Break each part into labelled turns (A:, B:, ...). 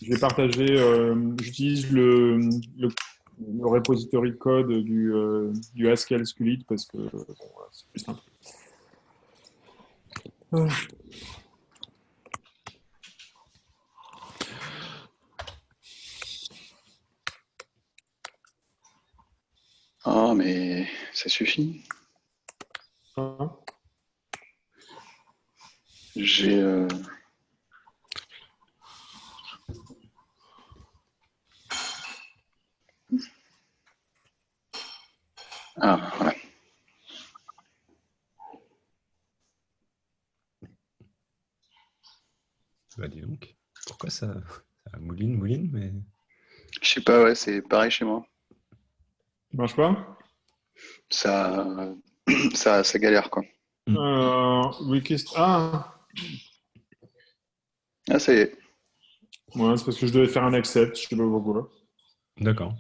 A: j'ai partagé, j'utilise le repository code du Haskell Squelette parce que bon, voilà, c'est plus simple.
B: Oh, mais ça suffit.
A: Hein.
B: J'ai... Ah, voilà.
C: Bah dis donc, pourquoi ça mouline, mais...
B: Je sais pas, ouais, c'est pareil chez moi.
A: Ça marche pas?
B: Ça, ça galère, quoi.
A: Ah,
B: Ah, ça y est.
A: ouais, c'est parce que je devais faire un accept, je sais pas pourquoi.
C: D'accord.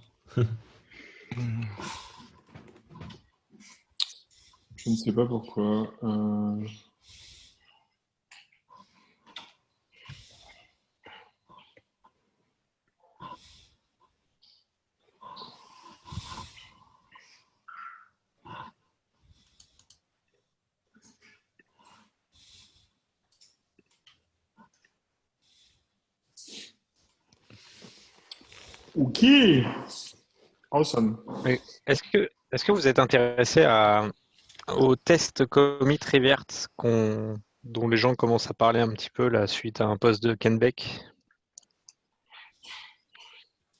A: Je ne sais pas pourquoi. Ok, awesome.
D: Oui. Est-ce que vous êtes intéressé au test commit revert dont les gens commencent à parler un petit peu là, suite à un post de Ken Beck?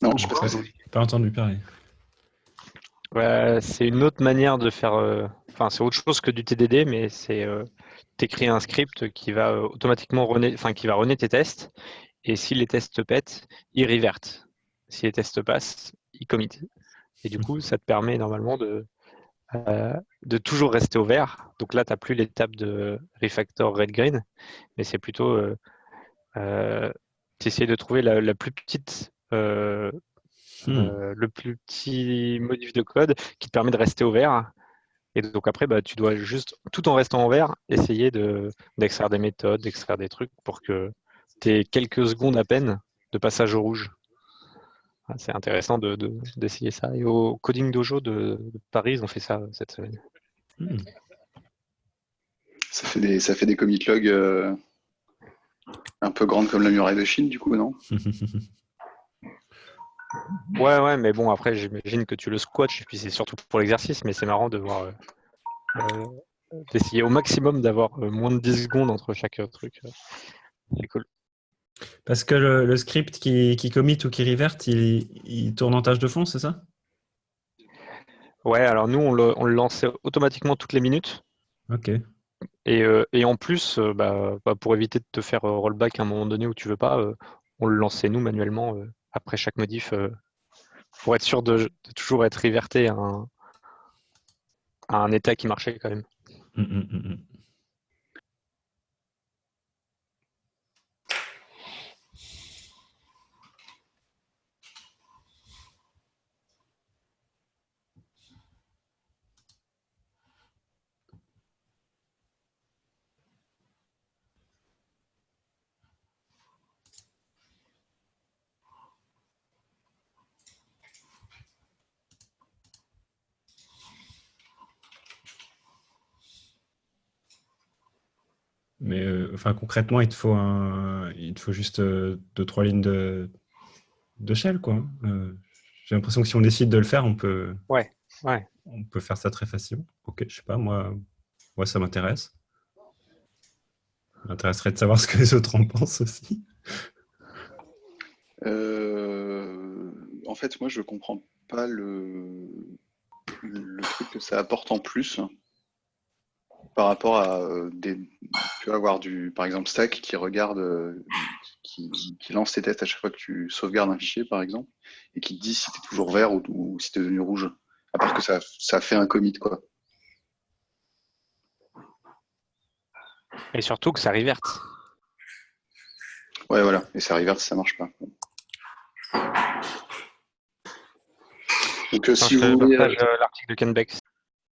B: Non, je sais pas ce que c'est.
C: Pas entendu parler.
D: Ouais, c'est une autre manière de faire. Enfin, c'est autre chose que du TDD, mais c'est t'écris un script qui va automatiquement qui va runner tes tests, et si les tests te pètent, il revert. Si les tests passent, il commit. Et du coup, ça te permet normalement de toujours rester au vert. Donc là, tu n'as plus l'étape de refactor red-green, mais c'est plutôt tu essaies de trouver la plus petite, le plus petit modif de code qui te permet de rester au vert. Et donc après, bah, tu dois juste, tout en restant en vert, essayer d'extraire des méthodes, d'extraire des trucs pour que tu aies quelques secondes à peine de passage au rouge. Ah, c'est intéressant d'essayer ça. Et au Coding Dojo de Paris, ils ont fait ça cette semaine.
B: Ça fait des commit logs un peu grandes comme la muraille de Chine, du coup, non?
D: Ouais, mais bon, après, j'imagine que tu le squatches, et puis c'est surtout pour l'exercice, mais c'est marrant de voir, d'essayer au maximum d'avoir moins de 10 secondes entre chaque truc. C'est cool.
C: Parce que le script qui commit ou qui revert, il tourne en tâche de fond, c'est ça?
D: Ouais, alors nous, on le lançait automatiquement toutes les minutes.
C: Ok.
D: Et en plus, pour éviter de te faire rollback à un moment donné où tu veux pas, on le lançait nous manuellement après chaque modif pour être sûr de toujours être reverté à un état qui marchait quand même.
C: Mm. Mais enfin, concrètement, il te faut juste 2-3 lignes de shell, quoi. J'ai l'impression que si on décide de le faire,
D: Ouais.
C: on peut faire ça très facilement. Ok, je sais pas, moi ça m'intéresse. Ça m'intéresserait de savoir ce que les autres en pensent aussi.
B: En fait, moi, je comprends pas le truc que ça apporte en plus par rapport à tu vas avoir par exemple, Stack qui regarde, qui lance tes tests à chaque fois que tu sauvegardes un fichier, par exemple, et qui te dit si tu es toujours vert ou si tu es devenu rouge. À part que ça fait un commit, quoi.
D: Et surtout que ça reverte.
B: Ouais, voilà. Et ça reverse, ça marche pas. Donc,
D: Attends, je te partage l'article de Ken Beck.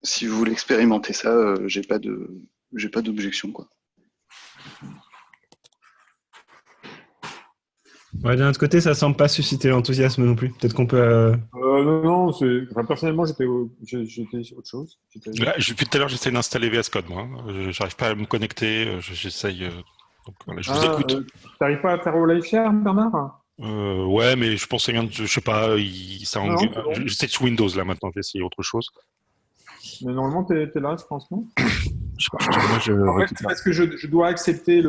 B: si vous voulez expérimenter ça, j'ai pas d'objection, quoi.
C: Ouais, d'un autre côté, ça semble pas susciter l'enthousiasme non plus. Peut-être qu'on peut.
A: Non, non, enfin, personnellement, j'étais autre chose.
E: Là, depuis tout à l'heure, j'essaie d'installer VS Code, moi. J'arrive pas à me connecter. J'essaye. Donc, voilà, je vous écoute.
A: T'arrives pas à faire au live share, Bernard?
E: Ouais, mais je pense que je sais pas.
A: Non, c'est bon.
E: J'essaie sous Windows là maintenant. Je vais essayer autre chose.
A: Mais normalement, t'es là, je pense, non?
E: Je sais pas. Moi,
A: En fait, c'est parce que je dois accepter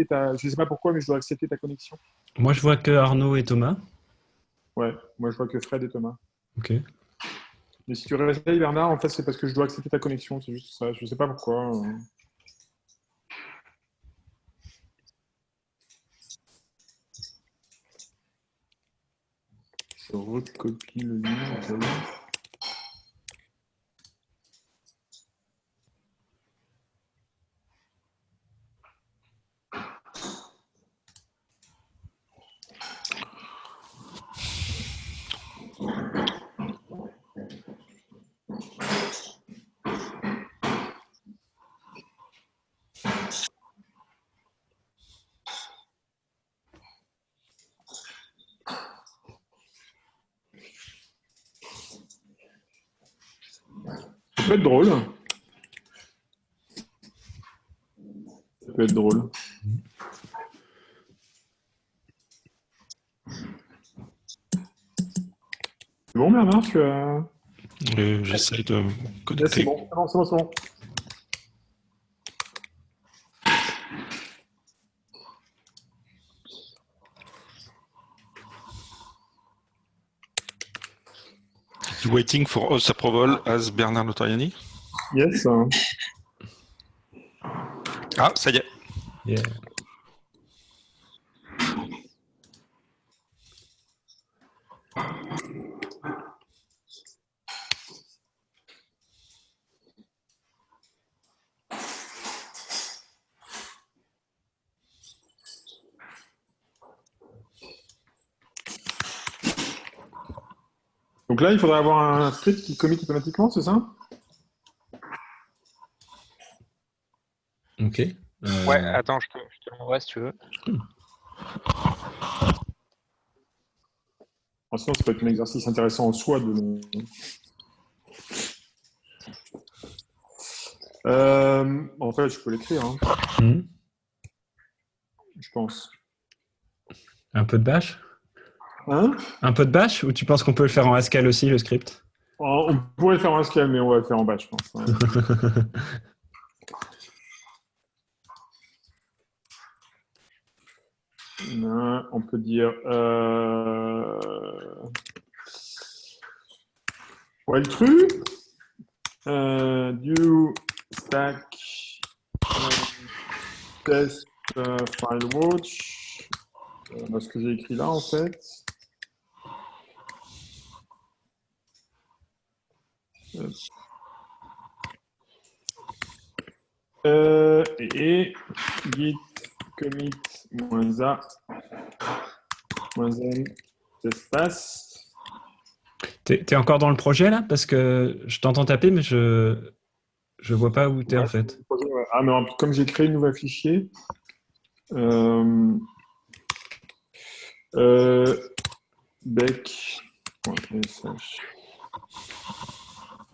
A: ta. Je sais pas pourquoi, mais je dois accepter ta connexion.
C: Moi, je vois que Arnaud et Thomas.
A: Ouais, moi je vois que Fred et Thomas.
C: Ok.
A: Mais si tu réessayes, Bernard, en fait, c'est parce que je dois accepter ta connexion. C'est juste ça. Je sais pas pourquoi. Je recopie le lien. Ok. Ça peut être drôle. Ça peut être drôle. C'est bon, Bernard, tu as.
E: J'essaie de me
A: Là,
E: connecter.
A: c'est bon, c'est bon, c'est bon.
E: Waiting for host approval as Bernard Notoriani.
A: Yes.
E: Ah, ça y est.
C: Yeah.
A: Donc là, il faudrait avoir un script qui commit automatiquement, c'est ça?
C: Ok.
D: Ouais, attends, je te l'envoie si tu veux.
A: Sinon, ça peut être un exercice intéressant en soi de. En fait, je peux l'écrire, hein,
C: Hmm.
A: je pense.
C: Un peu de bash?
A: Hein?
C: Un peu de bash? Ou tu penses qu'on peut le faire en Haskell aussi, le script?
A: On pourrait le faire en Haskell, mais on va le faire en batch, je pense. Ouais. On peut dire while true, do stack test file watch, ce que j'ai écrit là en fait. Et git commit -a -n test pass.
C: T'es encore dans le projet là? Parce que je t'entends taper, mais je vois pas où t'es en fait.
A: Ouais. Ah non, comme j'ai créé un nouveau fichier, bec.sh.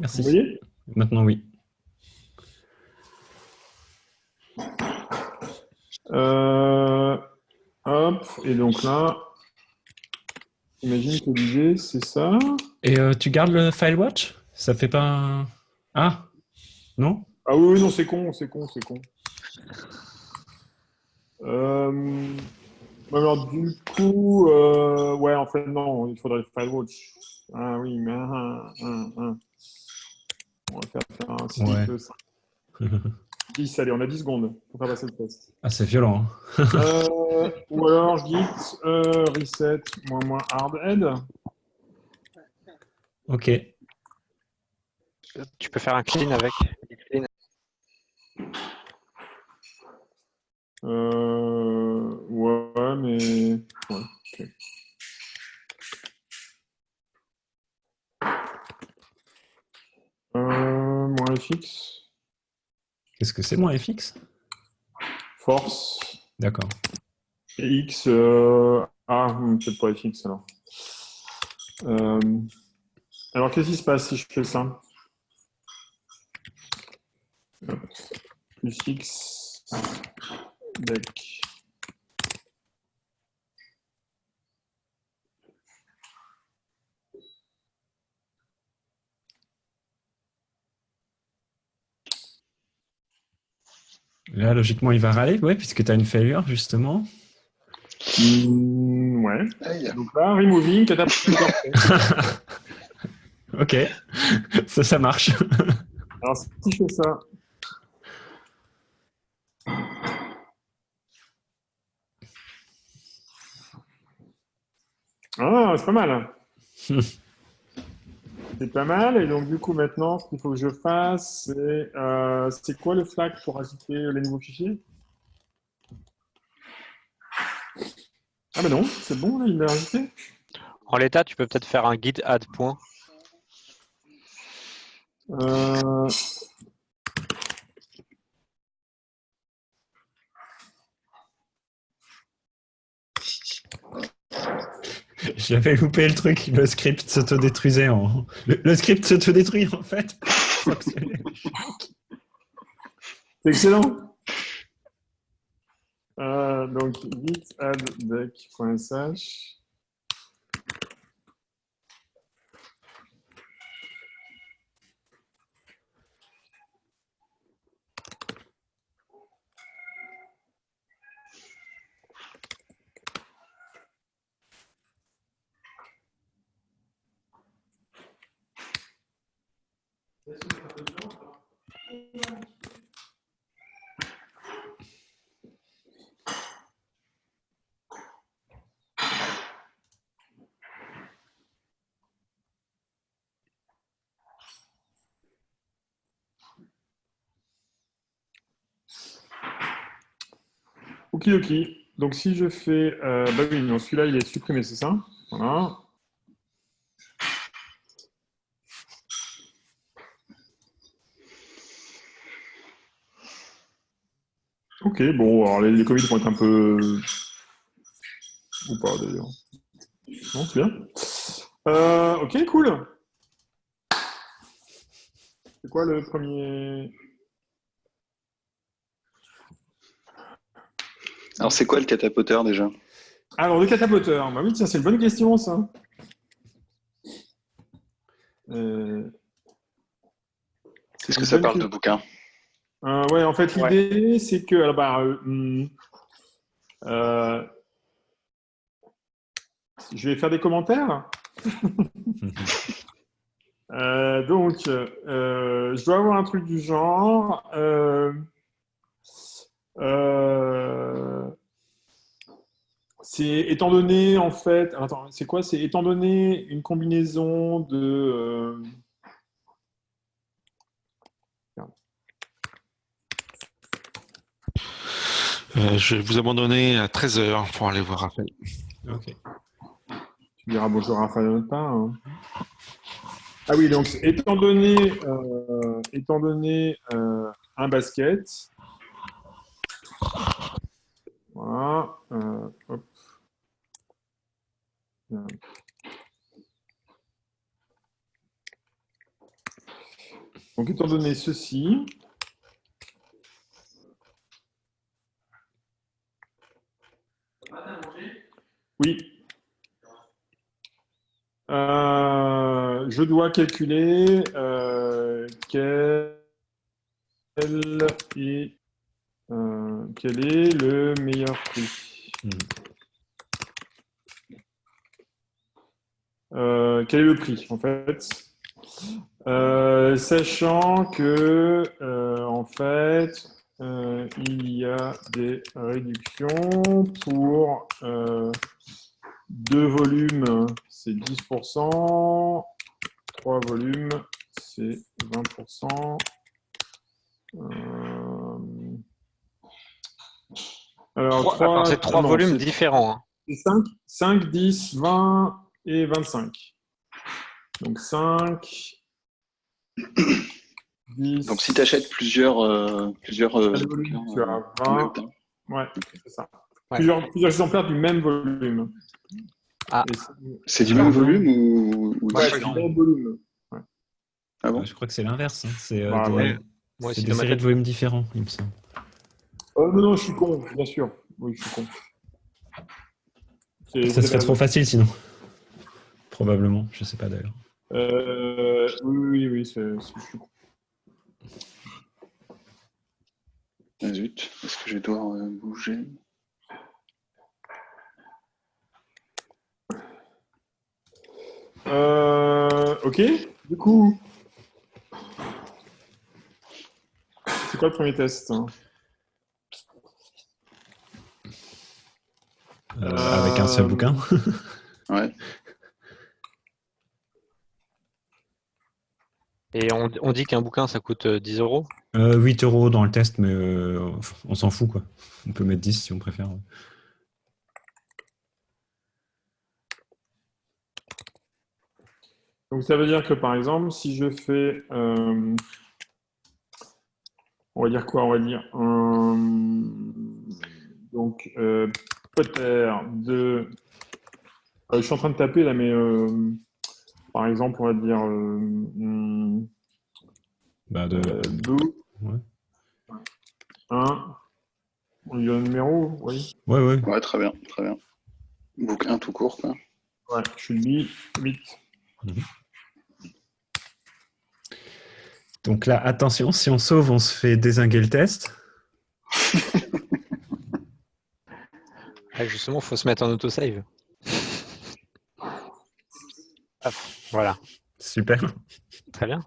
C: Merci.
A: Vous voyez?
C: Maintenant, oui.
A: Hop, et donc là, imagine que l'idée, c'est ça.
C: Et tu gardes le file watch? Ça fait pas un... Ah? Non?
A: Ah oui, non, c'est con, c'est con, c'est con. Alors, du coup, ouais, en fait, non, il faudrait le file watch. Ah oui, mais on va faire un site
C: Ouais.
A: 10, allez, on a 10 secondes pour faire passer le test.
C: Ah, c'est violent. Hein.
A: Ou alors, je git reset -hard head.
C: Ok.
D: Tu peux faire un clean avec. Clean.
A: Ouais, mais... Ouais, ok. -fx.
C: Qu'est-ce que c'est, moins FX?
A: Force.
C: D'accord.
A: Et X, peut-être pas FX alors. Alors, qu'est-ce qui se passe si je fais ça? Hop. Plus X, bec.
C: Là, logiquement, il va râler, ouais, puisque tu as une failure, justement.
A: Ouais.
B: Aïe.
A: Donc là, removing, catapulte.
C: Ok, ça marche.
A: Alors, si je fais ça. Ah, c'est pas mal. C'est pas mal. Et donc, du coup, maintenant, ce qu'il faut que je fasse, c'est quoi le flag pour ajouter les nouveaux fichiers? Ah, ben non, c'est bon, là, il l'a ajouté.
D: En l'état, tu peux peut-être faire un git add point.
A: Euh,
C: J'avais loupé le truc, le script s'autodétruisait en... Le script s'autodétruit, en fait.
A: C'est excellent. Donc, git add deck.sh. Ok. Donc, si je fais. Bah oui, non, celui-là, il est supprimé, c'est ça? Voilà. Ok, bon, alors les commits vont être un peu. Ou pas d'ailleurs. Non, c'est bien. Ok, cool. C'est quoi le premier.
B: Alors, c'est quoi le catapoteur déjà?
A: Alors, le catapoteur. Bah oui, tiens, c'est une bonne question, ça.
B: Est-ce que ça parle de bouquin?
A: Ouais, en fait, l'idée, c'est que. Alors, je vais faire des commentaires. Donc, je dois avoir un truc du genre. C'est étant donné, en fait. Attends, c'est quoi? C'est étant donné une combinaison de.
E: Je vais vous abandonner à 13 h pour aller voir Raphaël.
C: Ok.
A: Tu diras bonjour à Raphaël pas. Hein. Ah oui, donc étant donné un basket. Voilà. Hop. Donc, étant donné ceci, oui, je dois calculer quel est le meilleur prix. Quel est le prix, en fait, sachant que, en fait, il y a des réductions pour 2 volumes, c'est 10%, 3 volumes, c'est 20%. Alors,
D: c'est 3 volumes différents. Hein.
A: C'est 5, 10, 20 et 25. Donc 5, 10.
B: Donc, si tu achètes plusieurs
A: volumes, tu as
B: bouquins en
A: 20.
B: même temps.
A: Ouais, c'est ça.
D: Ouais.
A: Plusieurs exemplaires du même volume.
D: Ah.
A: Et
B: C'est du même volume ou
A: ouais,
B: différent?
A: c'est du même volume.
B: Ah bon?
C: Je crois que c'est l'inverse. Hein. C'est
A: Bah, ouais.
D: Moi
C: c'est
D: aussi,
C: des
D: dans ma
C: séries
D: tête.
C: de volumes différents, il me semble.
A: Non, je suis con, bien sûr. Oui, je suis con. Vous
C: Ça
A: avez
C: serait trop
A: raison.
C: facile sinon. Probablement, je sais pas d'ailleurs.
A: Oui, je suis con.
B: Ah, zut, est-ce que je vais devoir bouger?
A: Ok, du coup, c'est quoi le premier test?
C: Avec un seul bouquin.
B: Ouais.
D: Et on dit qu'un bouquin, ça coûte 10 euros.
C: 8 € dans le test, mais on s'en fout quoi. On peut mettre 10 si on préfère.
A: Donc ça veut dire que par exemple, si je fais, on va dire quoi? On va dire donc Potter de. Je suis en train de taper là, mais par exemple, on va dire
C: Bah
A: Blue
C: ouais.
A: 1. On lui donne un numéro, oui.
C: Ouais.
B: Ouais, très bien, très bien. Bouquin tout court, quoi.
A: Ouais, je suis B, 8.
C: Donc là, attention, si on sauve, on se fait dézinguer le test.
D: Ah, justement, il faut se mettre en autosave. Hop, voilà,
C: Super.
D: très bien.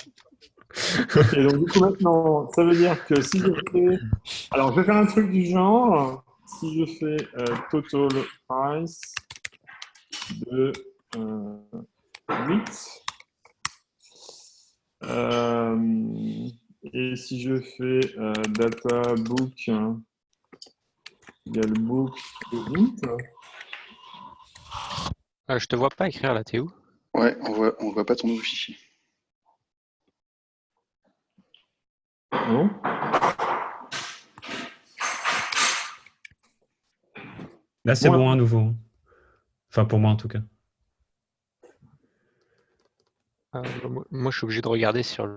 A: Ok, donc du coup maintenant, ça veut dire que si je fais. Alors, je vais faire un truc du genre. Si je fais total price de 8. Et si je fais data book égale book de 8.
D: Je te vois pas écrire là, t'es où?
B: Ouais, on voit pas ton nouveau fichier.
A: Non.
C: Là, c'est
A: Bon,
C: bon à nouveau. Enfin, pour moi en tout cas.
D: Moi, je suis obligé de regarder sur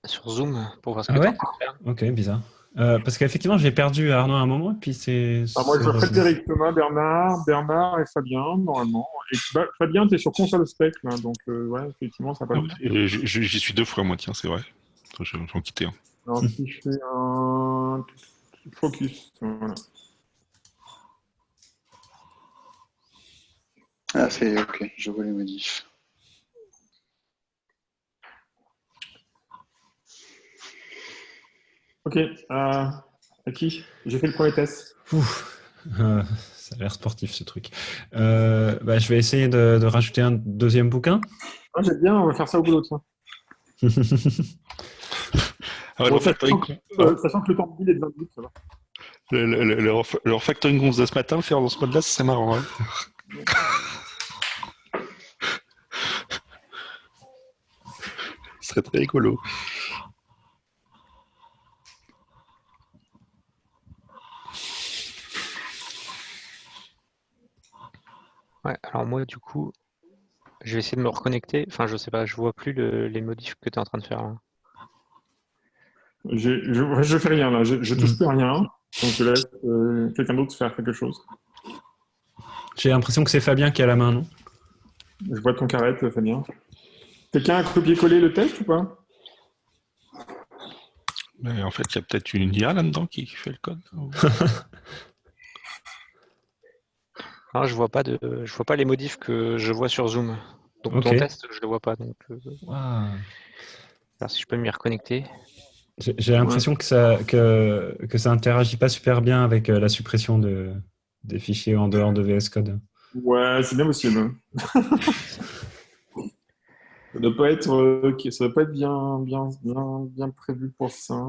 D: Zoom pour voir ce que
C: Ah
D: tu es
C: ouais?
D: en train de faire.
C: Ok, bizarre. Parce qu'effectivement, j'ai perdu Arnaud à un moment, et puis c'est
A: moi, je vois
C: revenu.
A: Frédéric, Thomas, Bernard et Fabien, normalement. Et Fabien, tu es sur console spec, là, donc ouais, effectivement, ça va pas le faire.
E: J'y suis 2 fois, moi, tiens, c'est vrai. Attends, je vais en quitter un.
A: Alors, si je fais un focus, voilà.
B: Ah, c'est ok, je vois les modifs.
A: Ok, à qui? J'ai fait le premier test.
C: Ouf. Ça a l'air sportif ce truc. Je vais essayer de rajouter un deuxième bouquin.
A: Ah, j'aime bien, on va faire ça au boulot, tiens.
E: Ah ouais,
A: Bon,
E: le refactoring,
A: sachant que le temps de build est de 20 minutes, ça va.
E: le refactoring qu'on faisait ce matin, le faire dans ce mode-là, c'est marrant. Hein. Ce serait très écolo.
D: Ouais, alors moi, du coup, je vais essayer de me reconnecter. Enfin, je sais pas, je vois plus les modifs que tu es en train de faire là.
A: Je fais rien, là. Je touche plus à rien. Donc, je laisse quelqu'un d'autre faire quelque chose.
C: J'ai l'impression que c'est Fabien qui a la main, non?
A: Je vois ton carré, Fabien. Quelqu'un a copié-collé le test ou pas?
E: Mais en fait, il y a peut-être une IA là-dedans qui fait le code.
D: Alors, je vois pas les modifs que je vois sur Zoom. Donc
C: Ok.
D: ton test, je le vois pas. Donc,
C: Wow.
D: alors, si je peux m'y reconnecter.
C: J'ai l'impression que ça interagit pas super bien avec la suppression des fichiers en dehors de VS Code.
A: Ouais, c'est bien possible. Ça doit pas être, ça doit pas être bien prévu pour ça.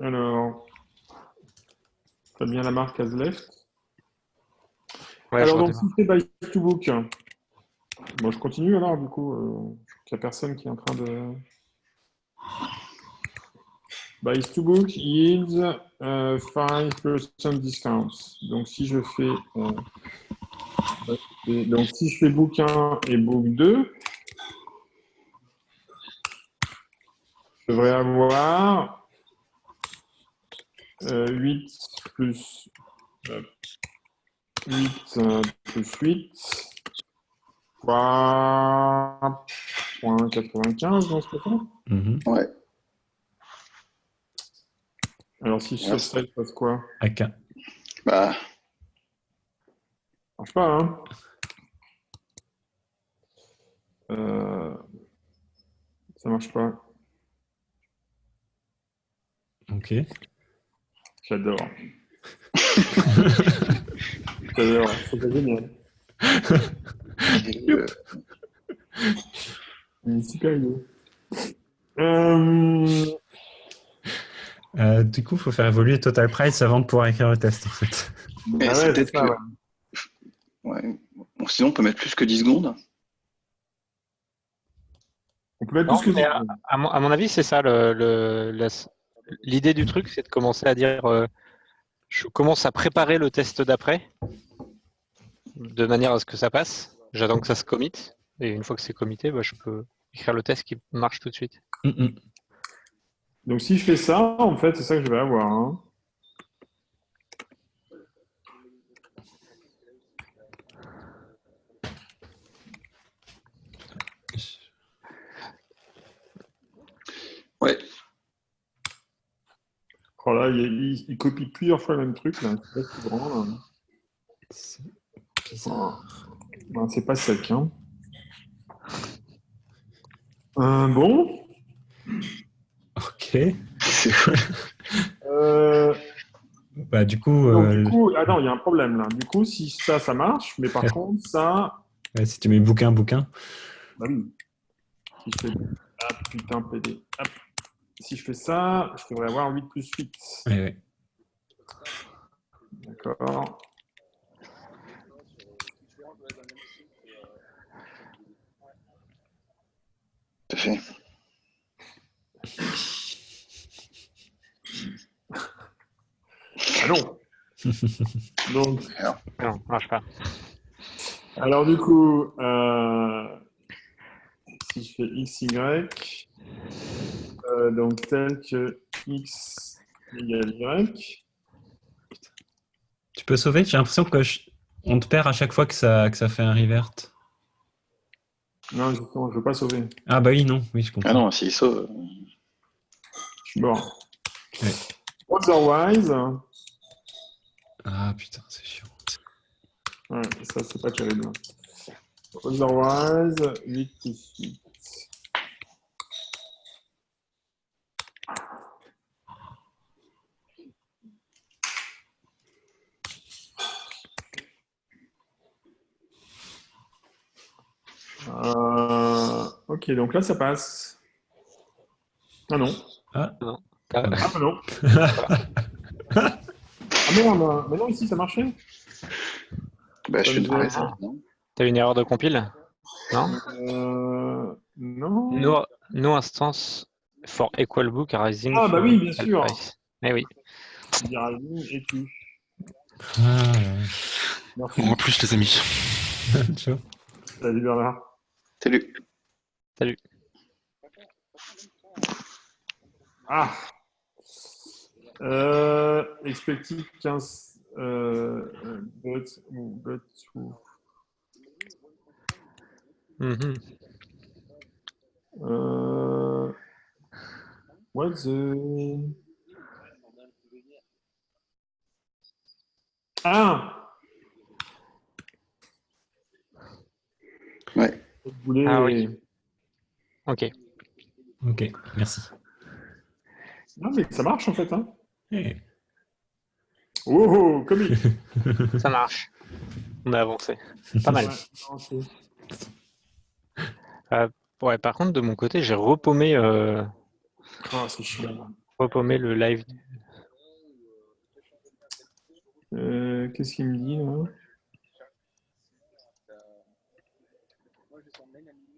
A: Alors, t'as bien la marque as left.
D: Ouais,
A: Alors,
D: je
A: donc, si
D: redémarre.
A: je fais by to book, moi je continue alors, du coup, il n'y a personne qui est en train de. Buys to book yields 5% discount. Donc, si je fais book 1 et book 2, je devrais avoir 8 plus 8 3,95 dans ce cas.
C: Mhm.
B: Ouais.
A: Alors, si je sauve ça, il se passe quoi?
C: AK.
B: Bah,
A: Ça marche pas, hein? Ça marche pas.
C: Ok.
A: J'adore. J'adore. C'est pas génial.
B: euh,
A: Il est super rigolo.
C: Du coup, il faut faire évoluer Total Price avant de pouvoir écrire le test, en fait.
B: mais
A: Ah
B: c'est
A: ouais,
B: peut-être
A: c'est ça,
B: que.
A: ouais.
B: Ouais. Bon, sinon, on peut mettre plus que 10 secondes.
A: On peut mettre
D: Non,
A: plus que
D: mais
A: ça.
D: à mon avis, c'est ça l'idée du truc, c'est de commencer à dire je commence à préparer le test d'après de manière à ce que ça passe. J'attends que ça se commit. Et une fois que c'est commité, bah, je peux écrire le test qui marche tout de suite.
C: Mhm.
A: Donc, si je fais ça, en fait, c'est ça que je vais avoir, hein.
B: Ouais.
A: Oh là, il copie plusieurs fois le même truc, là. C'est pas si grand, là.
C: C'est bizarre.
A: Ben, c'est pas sec, hein. Bon.
C: Ok.
B: C'est fou.
C: Bah, du coup,
A: Donc, du coup, attends, il y a un problème, là. Du coup, si ça marche, mais par contre, ça...
C: ouais, si tu mets bouquin.
A: Bah oui. Si je fais... Ah, putain, PD. Hop. Si je fais ça, je devrais avoir 8 plus 8.
C: Ouais, ouais.
A: D'accord.
B: Tout à fait.
A: Ah non. Donc,
B: Alors,
D: Non, ça marche pas.
A: alors du coup, si je fais x, y, donc tel que x égale y.
C: Tu peux sauver? J'ai l'impression que on te perd à chaque fois que ça fait un revert.
A: Non, justement, je ne veux pas sauver.
C: Ah bah oui, non, oui, je comprends.
B: ah non, s'il sauve.
A: Je suis mort.
C: Ouais.
A: Otherwise,
C: Ah putain, c'est chiant.
A: ouais, ça, c'est pas terrible. Otherwise, 8 plus 8. Ok, donc là, ça passe. Ah non.
C: Ah,
D: Non.
A: Ah non. Ah merde. Mais non, ici, ça marchait.
B: Bah, je
A: Ça
B: suis
A: me
B: une vraie,
A: faisait-
B: ça, non?
D: T'as une erreur de compile? Non?
A: Non.
D: No instance for equal book arising
A: Ah bah
D: from
A: oui, bien
D: total
A: sûr.
D: price. Eh oui.
A: Rising et tout.
C: ah
A: Merci.
E: En plus, les amis.
C: tu vois.
A: Salut Bernard.
B: Salut.
D: Salut.
A: Ah. Expected 15. But.
D: Mhm.
A: What the. Ah.
B: Ouais.
A: Vous voulez.
D: Ah oui. Ok.
C: Ok, merci.
A: Non, mais ça marche en fait. Hein.
C: Hey.
A: Oh, oh, comique.
D: Ça marche. On a avancé. Pas mal.
A: Ouais,
D: Ouais, par contre, de mon côté, j'ai repaumé,
A: oh, c'est chiant.
D: le live.
A: Qu'est-ce qu'il me dit là?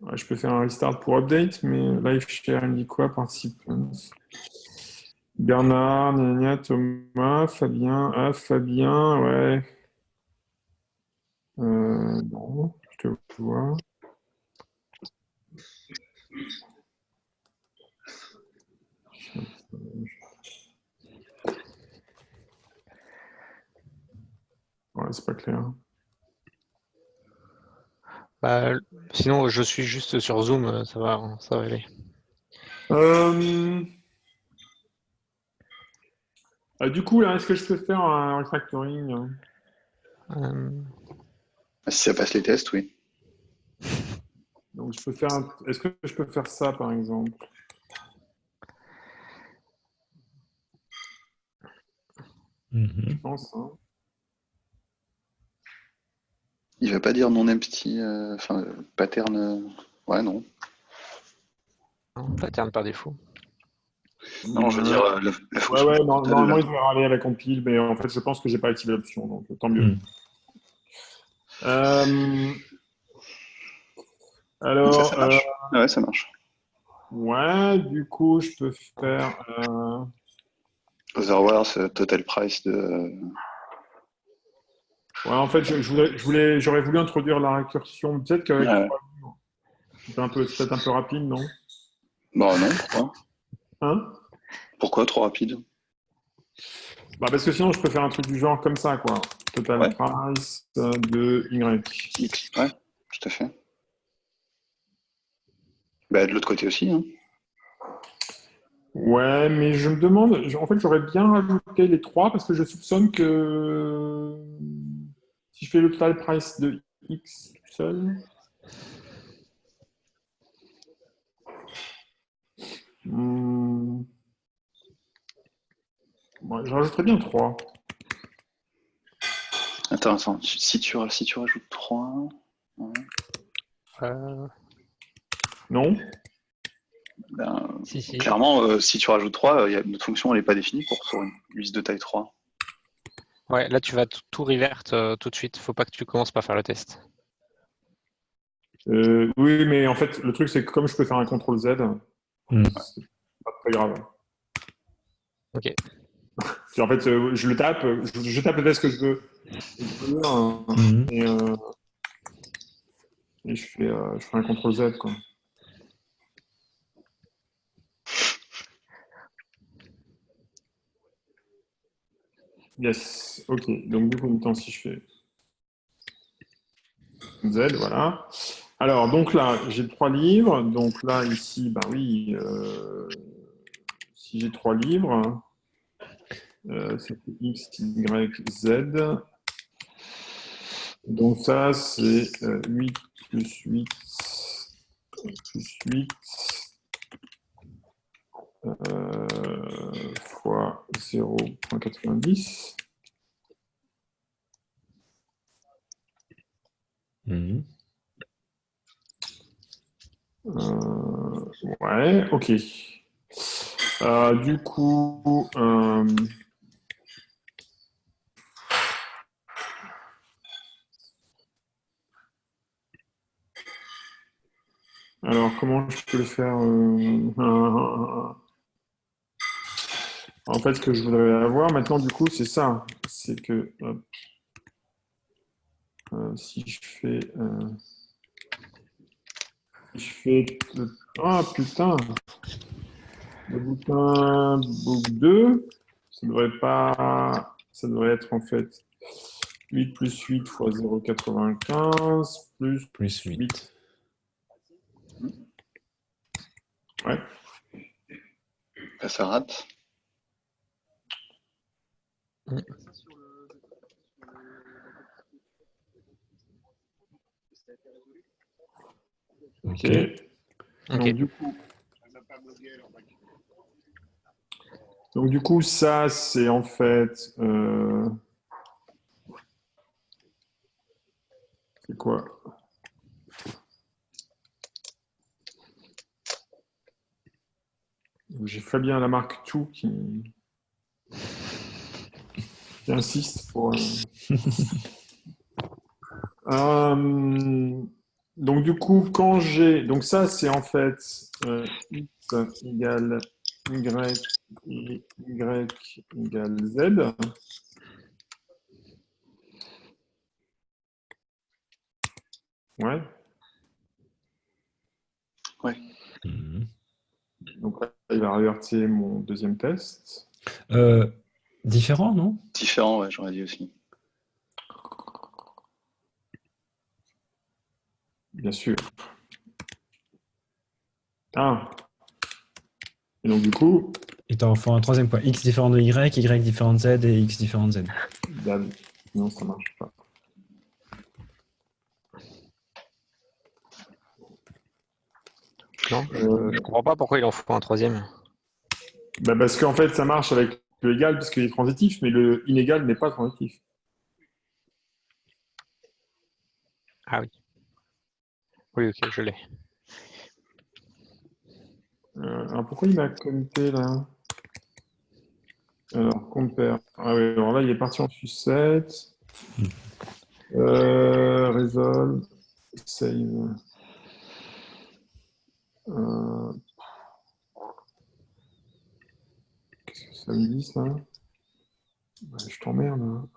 A: Ouais, je peux faire un restart pour update, mais live share, il me dit quoi, participants? Bernard, gna, gna, Thomas, Fabien. Ah, Fabien, ouais. Non, je te vois. Ouais, c'est pas clair.
D: Bah, sinon, je suis juste sur Zoom, ça va aller.
A: Du coup, là, est-ce que je peux faire un refactoring, hein?
D: Euh,
B: Si ça passe les tests, oui.
A: Donc, je peux faire est-ce que je peux faire ça, par exemple? Je pense, hein.
B: Il va pas dire non empty, pattern. Ouais, non.
D: non, pattern par défaut.
B: Non, je veux dire la
A: Ouais,
B: fonction.
A: ouais,
B: fondamentale,
A: normalement,
B: là.
A: il devrait aller à la compile, mais en fait, je pense que j'ai pas activé l'option, donc tant mieux. Alors,
B: Ça marche. Ah ouais, ça marche.
A: ouais, du coup, je peux faire.
B: Otherwise, total price de.
A: Ouais, en fait, j'aurais voulu introduire la récursion. Peut-être qu'avec
B: Ouais.
A: 3 livres, c'est peut-être un peu rapide, non?
B: Bah non, pourquoi?
A: Hein?
B: Pourquoi trop rapide?
A: Bah, parce que sinon, je peux faire un truc du genre comme ça, quoi. Total
B: Ouais.
A: price de Y.
B: X, ouais, tout à fait. Bah, de l'autre côté aussi, hein.
A: Ouais, mais je me demande, en fait, j'aurais bien rajouté les 3 parce que je soupçonne que si je fais le total price de X tout seul. Ouais, je rajouterais bien 3.
B: Attends, si tu rajoutes 3,
A: Non?
B: ben,
D: Si.
B: clairement, si tu rajoutes 3, notre fonction elle n'est pas définie pour une liste de taille 3.
D: Ouais, là, tu vas tout revert tout de suite. Faut pas que tu commences par faire le test.
A: Oui, mais en fait, le truc, c'est que comme je peux faire un CTRL Z, c'est pas très grave.
D: Ok.
A: Puis en fait, je le tape, je tape le test que je veux. Et je fais un CTRL Z, quoi. Yes, ok. Donc du coup, maintenant, si je fais Z, voilà. Alors, donc là, j'ai 3 livres. Donc là, ici, ben oui, si j'ai 3 livres, c'est X, Y, Z. Donc ça, c'est 8 plus 8 plus 8 fois 0,90. Ouais, ok. Du coup, alors comment je peux le faire En fait, ce que je voudrais avoir maintenant, du coup, c'est ça. C'est que hop, si je fais... Ah putain, le bouquin book 2, ça devrait être en fait 8 plus 8 fois 0,95 plus 8. Ouais.
B: Ça rate.
A: Ok.
D: Ok.
A: Donc du coup, ça, c'est en fait... c'est quoi? J'ai Fabien Lamarque tout qui insiste pour... donc du coup, quand j'ai... Donc ça, c'est en fait x égale et y égale z. Ouais.
B: Ouais.
C: Mhm.
A: Donc là, il va revertir mon deuxième test.
C: Différent, non?
B: Différent, ouais, j'aurais dit aussi.
A: Bien sûr. Ah. Et donc, du coup,
C: Il t'en faut un troisième point. X différent de Y, Y différent de Z et X différent de Z.
A: non, ça marche pas.
D: Non, je comprends pas pourquoi il en faut un troisième.
A: Bah parce qu'en fait, ça marche avec le égal parce qu'il est transitif, mais le inégal n'est pas transitif.
D: Ah oui. Oui, ok, je l'ai.
A: Alors pourquoi il m'a comité là? Alors, compare. Ah oui, alors là, il est parti en sucette. Resolve. Save. Qu'est-ce que ça me dit, ça? Je t'emmerde.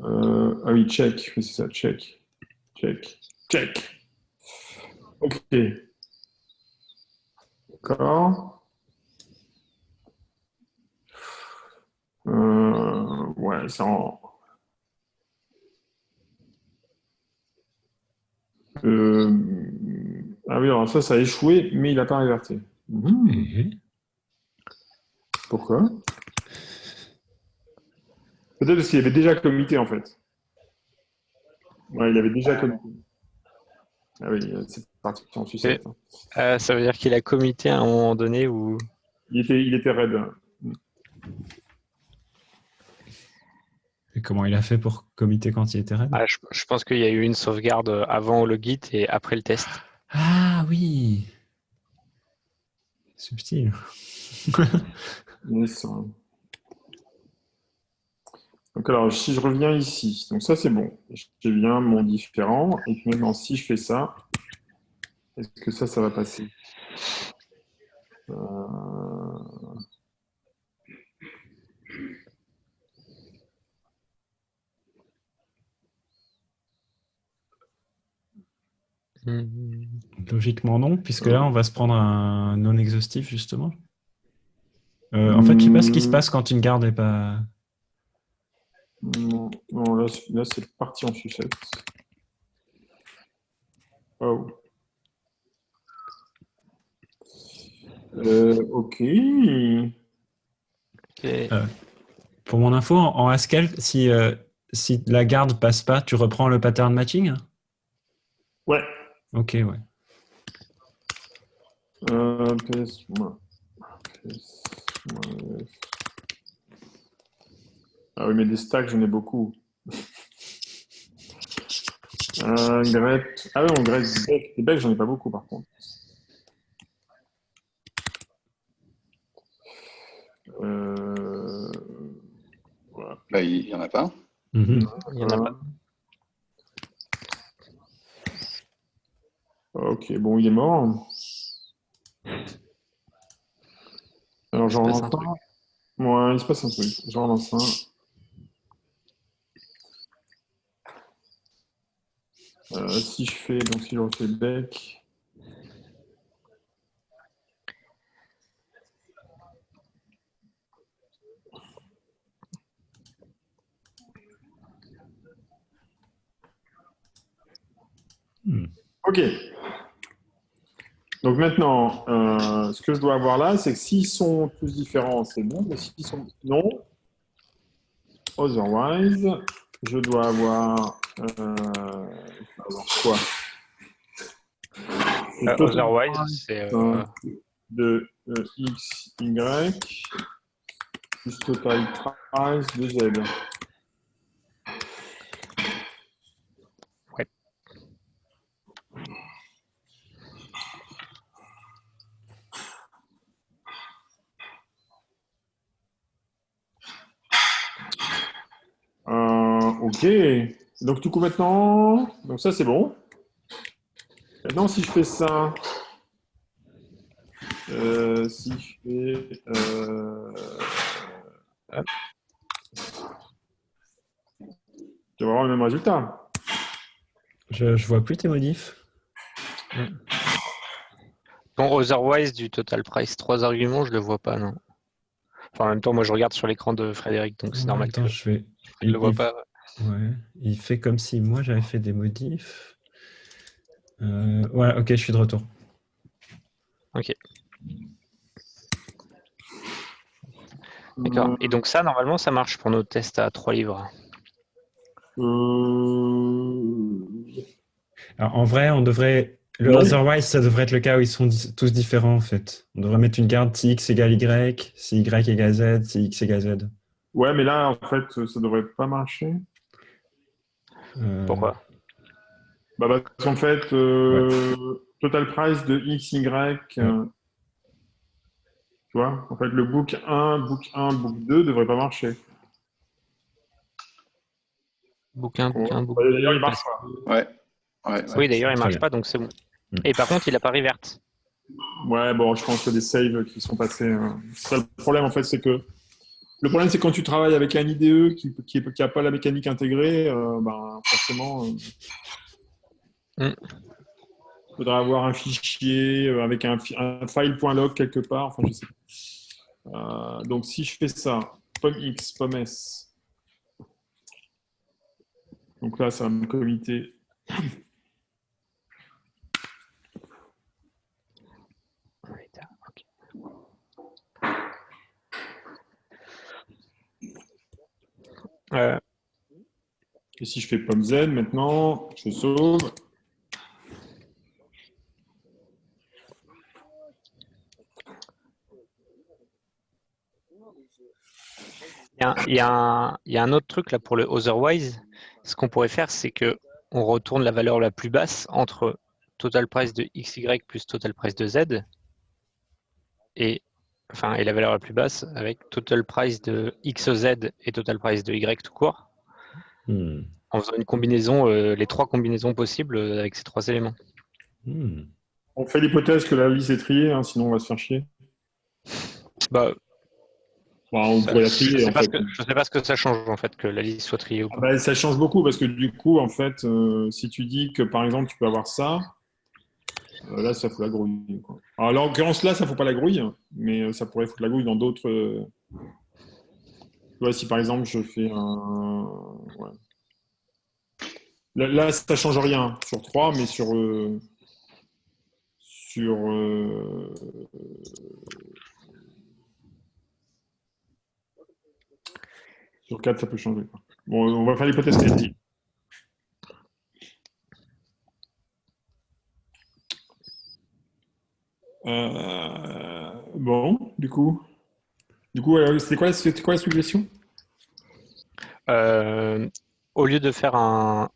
A: Ah oui, check. Oui, c'est ça, check. Check. Check. Ok. D'accord. Ouais, c'est en. Ah oui, alors ça a échoué, mais il n'a pas réverti. Pourquoi? Peut-être parce qu'il avait déjà committé, en fait. Ouais, il avait déjà committé. Ah oui, c'est parti en sucette.
D: Ça veut dire qu'il a commité à un moment donné où.
A: Il était raide.
C: Et comment il a fait pour commiter quand il était raide?
D: Ah, je pense qu'il y a eu une sauvegarde avant le git et après le test.
C: Ah oui! Subtil.
A: Yes. Donc alors, si je reviens ici, donc ça c'est bon. J'ai bien mon différent. Et puis maintenant, si je fais ça, est-ce que ça va passer?
C: Logiquement non, puisque là, on va se prendre un non exhaustif, justement. En fait, je sais pas ce qui se passe quand une garde est pas...
A: Non, non, là c'est parti en sucette. Oh. Ok.
C: Pour mon info, en Haskell, si la garde passe pas, tu reprends le pattern matching?
A: Ouais.
C: Ok, ouais.
A: PS, moins. PS, moins F. Ah oui, mais des stacks, j'en ai beaucoup. Grep. Ah oui, on grep bec. Des becs, j'en ai pas beaucoup par contre. Voilà.
B: Bah, il n'y en a pas.
C: Mhm.
D: Il y en a pas.
A: Ok, bon, il est mort. Alors,
D: Il se
A: j'en
D: passe
A: relance
D: un truc.
A: un. Ouais, il se passe un truc. J'en relance un. Si je refais bec. Ok. Donc maintenant, ce que je dois avoir là, c'est que s'ils sont tous différents, c'est bon. Mais s'ils sont non, otherwise, je dois avoir quoi?
D: Otherwise, c'est.
A: De x, y plus total price de z.
D: Ouais.
A: Ok. Donc du coup maintenant, donc ça c'est bon. Maintenant si je fais ça, Si je fais... tu vas avoir le même résultat.
C: Je vois plus tes modifs.
D: Ton otherwise du total price, 3 arguments, je le vois pas, non. Enfin, en même temps, moi, je regarde sur l'écran de Frédéric, donc c'est
C: Ouais,
D: normal
C: attends,
D: que
C: je vais.
D: je le vois pas.
C: Ouais, il fait comme si moi j'avais fait des modifs. Ouais, ok, je suis de retour.
D: Ok. D'accord. Et donc ça, normalement, ça marche pour nos tests à 3 livres.
C: Alors, en vrai, on devrait. Le
A: Non.
C: otherwise, ça devrait être le cas où ils sont tous différents en fait. On devrait mettre une garde si x égale y, si y égale z, si x égale z.
A: Ouais, mais là, en fait, ça devrait pas marcher.
C: Euh,
D: Pourquoi?
A: Bah, parce qu'en fait, total price de x, y, tu vois, en fait, le book 1, book 2 devrait pas marcher.
D: Bouquin,
A: Ouais.
D: book
A: Bah, d'ailleurs,
D: 2,
A: il marche pas.
B: Ouais. Ouais.
D: Oui, d'ailleurs, il
C: très
D: marche
C: bien.
D: pas, donc c'est bon.
C: Mm.
D: Et par contre, il a pas revert.
A: Ouais, bon, je pense que des saves qui sont passés. Ça, le problème, en fait, c'est que le problème, c'est quand tu travailles avec un IDE qui a pas la mécanique intégrée, ben, forcément,
D: Mm.
A: il faudra avoir un fichier avec un file.log quelque part. Enfin, je sais pas. Donc, si je fais ça, POM_X, POM_S, donc là, ça va me commiter. Et si je fais POM_Z maintenant, je sauve.
D: Il y a un autre truc là pour le otherwise. Ce qu'on pourrait faire, c'est que on retourne la valeur la plus basse entre total price de xy plus total price de z et la valeur la plus basse avec total price de xz et total price de y tout court,
C: Hmm.
D: en faisant une combinaison, les 3 combinaisons possibles avec ces 3 éléments.
C: Hmm.
A: On fait l'hypothèse que la liste est triée, hein, sinon on va se faire chier.
D: Bah,
A: Enfin, on pourrait la trier, en fait.
D: je sais pas ce que ça change en fait que la liste soit triée ou
A: Ah
D: pas.
A: bah, ça change beaucoup parce que du coup, en fait, si tu dis que par exemple, tu peux avoir ça, là, ça fout la grouille, quoi. Alors, en l'occurrence, là, ça fout pas la grouille, mais ça pourrait foutre la grouille dans d'autres. Tu vois, si par exemple, je fais un. Ouais. Là, ça change rien sur 3, mais sur, sur 4, ça peut changer, quoi. Bon, on va faire l'hypothèse qu'elle dit. Bon, du coup, c'était quoi la suggestion?
D: Au lieu de faire un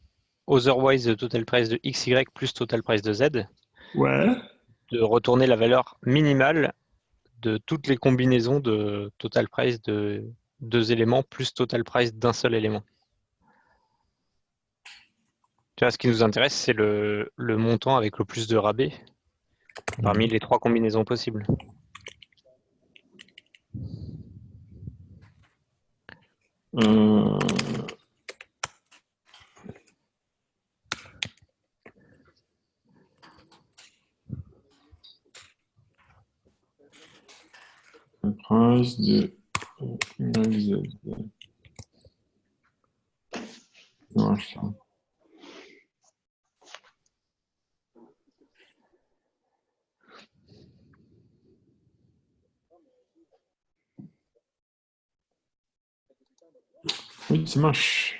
D: otherwise de total price de xy plus total price de z,
A: Ouais.
D: de retourner la valeur minimale de toutes les combinaisons de total price de 2 éléments plus total price d'un seul élément. Tu vois, ce qui nous intéresse, c'est le montant avec le plus de rabais parmi les 3 combinaisons possibles.
A: Euh, Price de YZ. Ça marche, ça. Oui, ça marche.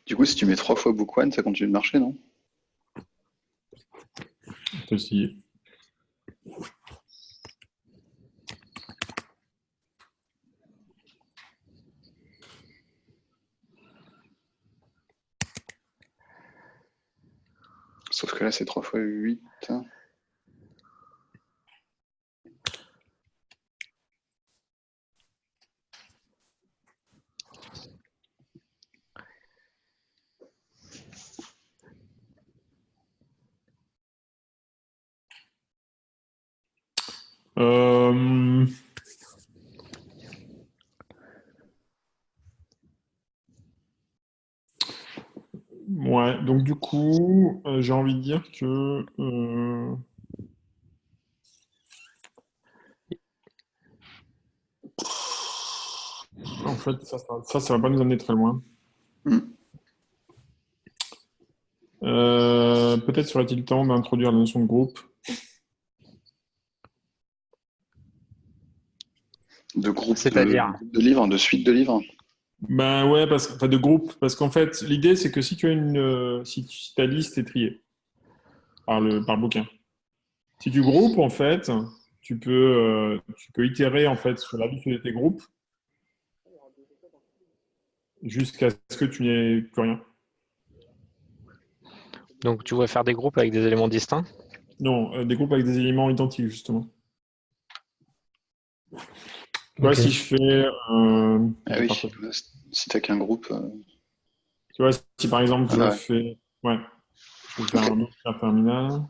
B: Du coup, si tu mets 3 fois book 1, ça continue de marcher, non?
A: On peut essayer.
B: Sauf que là, c'est 3 fois 8.
A: Euh, Ouais, donc du coup, j'ai envie de dire que en fait, ça va pas nous amener très loin.
B: Hmm.
A: Peut-être serait-il temps d'introduire la notion de groupe.
B: De groupe
D: C'est-à-dire?
B: de livres, de suite de livres.
A: Ben ouais, enfin de groupe, parce qu'en fait, l'idée c'est que si tu as si ta liste est triée par bouquin, si tu groupes en fait, tu peux itérer en fait sur la liste de tes groupes jusqu'à ce que tu n'aies plus rien.
D: Donc tu voudrais faire des groupes avec des éléments distincts?
A: Non, des groupes avec des éléments identiques justement. Tu vois,
C: Ok.
A: si je fais,
B: Ah
A: je vais
B: oui,
A: partager.
B: si t'as qu'un groupe.
A: Tu vois, si par exemple je
B: Ouais.
A: fais, ouais, je vais faire
B: Ok.
A: un autre terminal.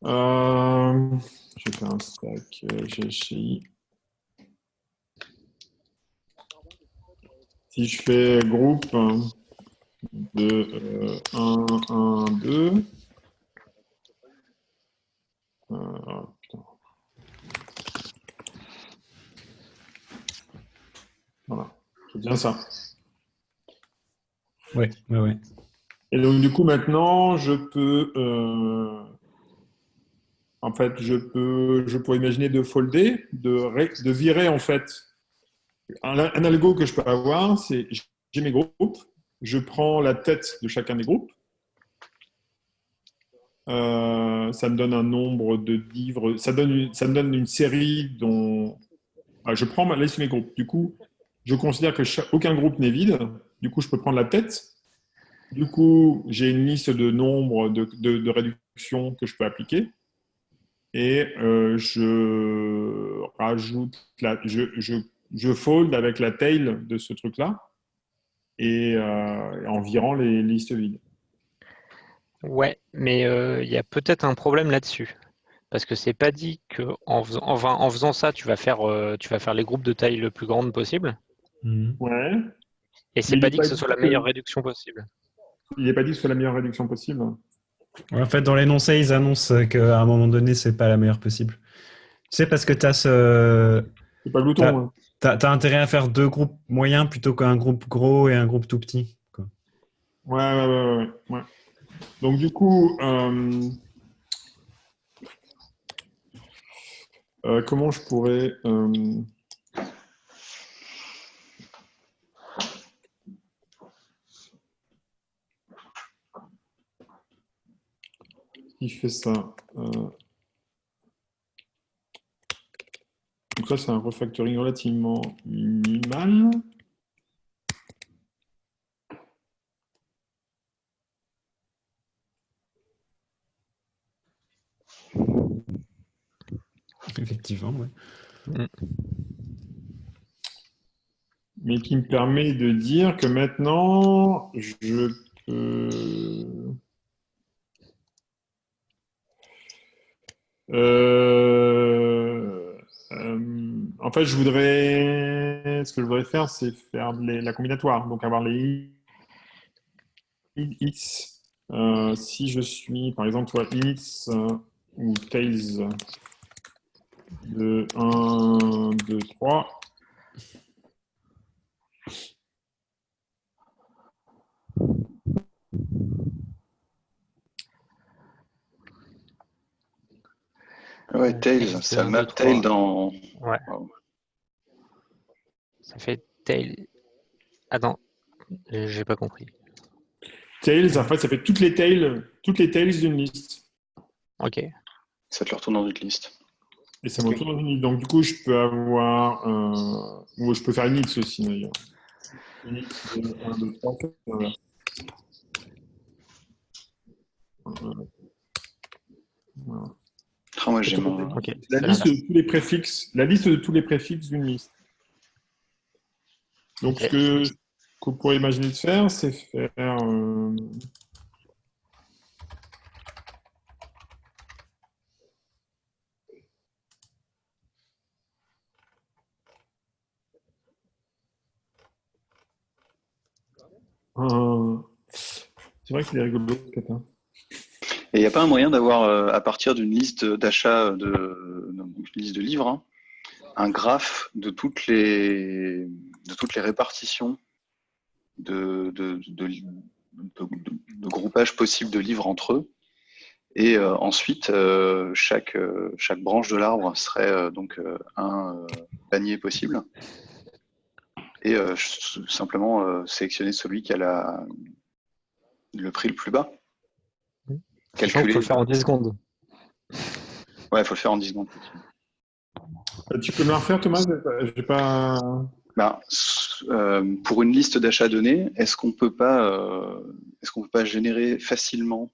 A: Je vais faire un stack GHI. Si je fais groupe de 1, 1, 2, putain. Voilà, c'est bien ça.
C: Ouais.
A: Et donc du coup maintenant, en fait, je pourrais imaginer de folder, de virer en fait. Un algo que je peux avoir, c'est j'ai mes groupes, je prends la tête de chacun des groupes, ça me donne un nombre de livres, ça me donne une série dont je prends ma liste de mes groupes. Du coup, je considère que aucun groupe n'est vide. Du coup, je peux prendre la tête. Du coup, j'ai une liste de nombres de réductions que je peux appliquer. Et je rajoute, je fold avec la tail de ce truc-là et en virant les listes vides.
D: Ouais, mais il y a peut-être un problème là-dessus. Parce que c'est pas dit que en faisant ça, tu vas faire les groupes de taille le plus grande possible.
C: Mhm.
A: Ouais,
D: Et
A: mais
D: c'est pas dit que ce soit la meilleure
A: il
D: réduction possible.
A: n'est pas dit que ce soit la meilleure réduction possible.
C: Ouais, en fait, dans l'énoncé, ils annoncent qu'à un moment donné, c'est pas la meilleure possible. Tu sais, parce que
A: C'est pas le bouton.
C: t'as,
A: Hein.
C: t'as intérêt à faire deux groupes moyens plutôt qu'un groupe gros et un groupe tout petit, quoi.
A: Ouais. Donc du coup, comment je pourrais si je fais ça donc ça, c'est un refactoring relativement minimal.
C: Effectivement, ouais.
D: Mm.
A: Mais qui me permet de dire que maintenant, je peux... En fait, ce que je voudrais faire, c'est faire la combinatoire, donc avoir les x. Si je suis, par exemple, toi, x ou tails de 1, 2, 3.
B: Ouais, Tails, ça
D: un,
B: map
D: deux,
B: Tail
D: trois.
B: dans.
D: Ouais,
B: Wow.
D: ça fait tail. Attends, j'ai pas compris.
A: Tails, en fait, ça fait toutes les tails d'une liste.
D: Ok.
B: Ça te le retourne dans une liste.
A: Et ça me retourne dans une liste. Donc, du coup, je peux avoir. Ou je peux faire une liste aussi, d'ailleurs. Une liste de 1, 2, 3, c'est l'inverse. Voilà.
B: Ah, moi, j'ai
D: Ok,
A: La
D: c'est
A: liste
D: l'inverse.
A: de tous les préfixes, la liste de tous les préfixes d'une liste. Donc,
D: Ok.
A: ce que vous pourrez imaginer de faire, c'est faire. C'est vrai qu'il est rigolo, ce Catin.
B: Et il n'y a pas un moyen d'avoir, à partir d'une liste d'achat, une liste de livres, hein, un graphe de toutes les répartitions de groupages possibles de livres entre eux. Et ensuite, chaque branche de l'arbre serait donc un panier possible. Et simplement sélectionner celui qui a le prix le plus bas.
D: Sachant qu'il faut le faire en 10 secondes.
B: Ouais, il faut le faire en 10 secondes.
A: Tu peux me la refaire, Thomas? J'ai pas...
B: Ben, pour une liste d'achats donnée, est-ce qu'on peut pas générer facilement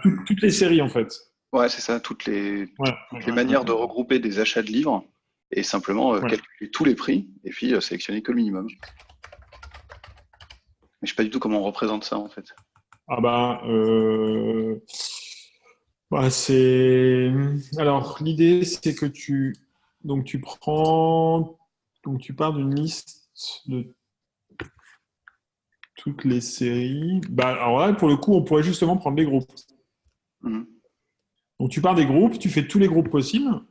A: Toutes les séries, en fait.
B: Ouais, c'est ça, toutes les manières de regrouper des achats de livres et simplement calculer tous les prix et puis sélectionner que le minimum. Mais je sais pas du tout comment on représente ça en fait.
A: Ah c'est... Alors, l'idée, c'est que tu pars d'une liste de toutes les séries. Alors là, pour le coup, on pourrait justement prendre les groupes.
B: Mhm.
A: Donc, tu pars des groupes, tu fais tous les groupes possibles.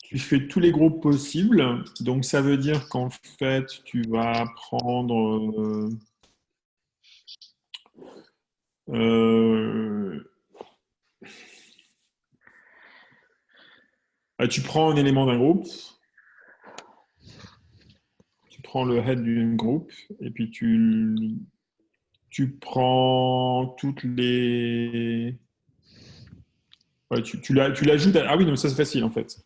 A: Tu fais tous les groupes possibles. Donc, ça veut dire qu'en fait, tu vas prendre... tu prends un élément d'un groupe. Tu prends le head d'un groupe. Et puis, tu prends toutes les... Ouais, tu l'ajoutes. Ah oui, non, ça c'est facile en fait.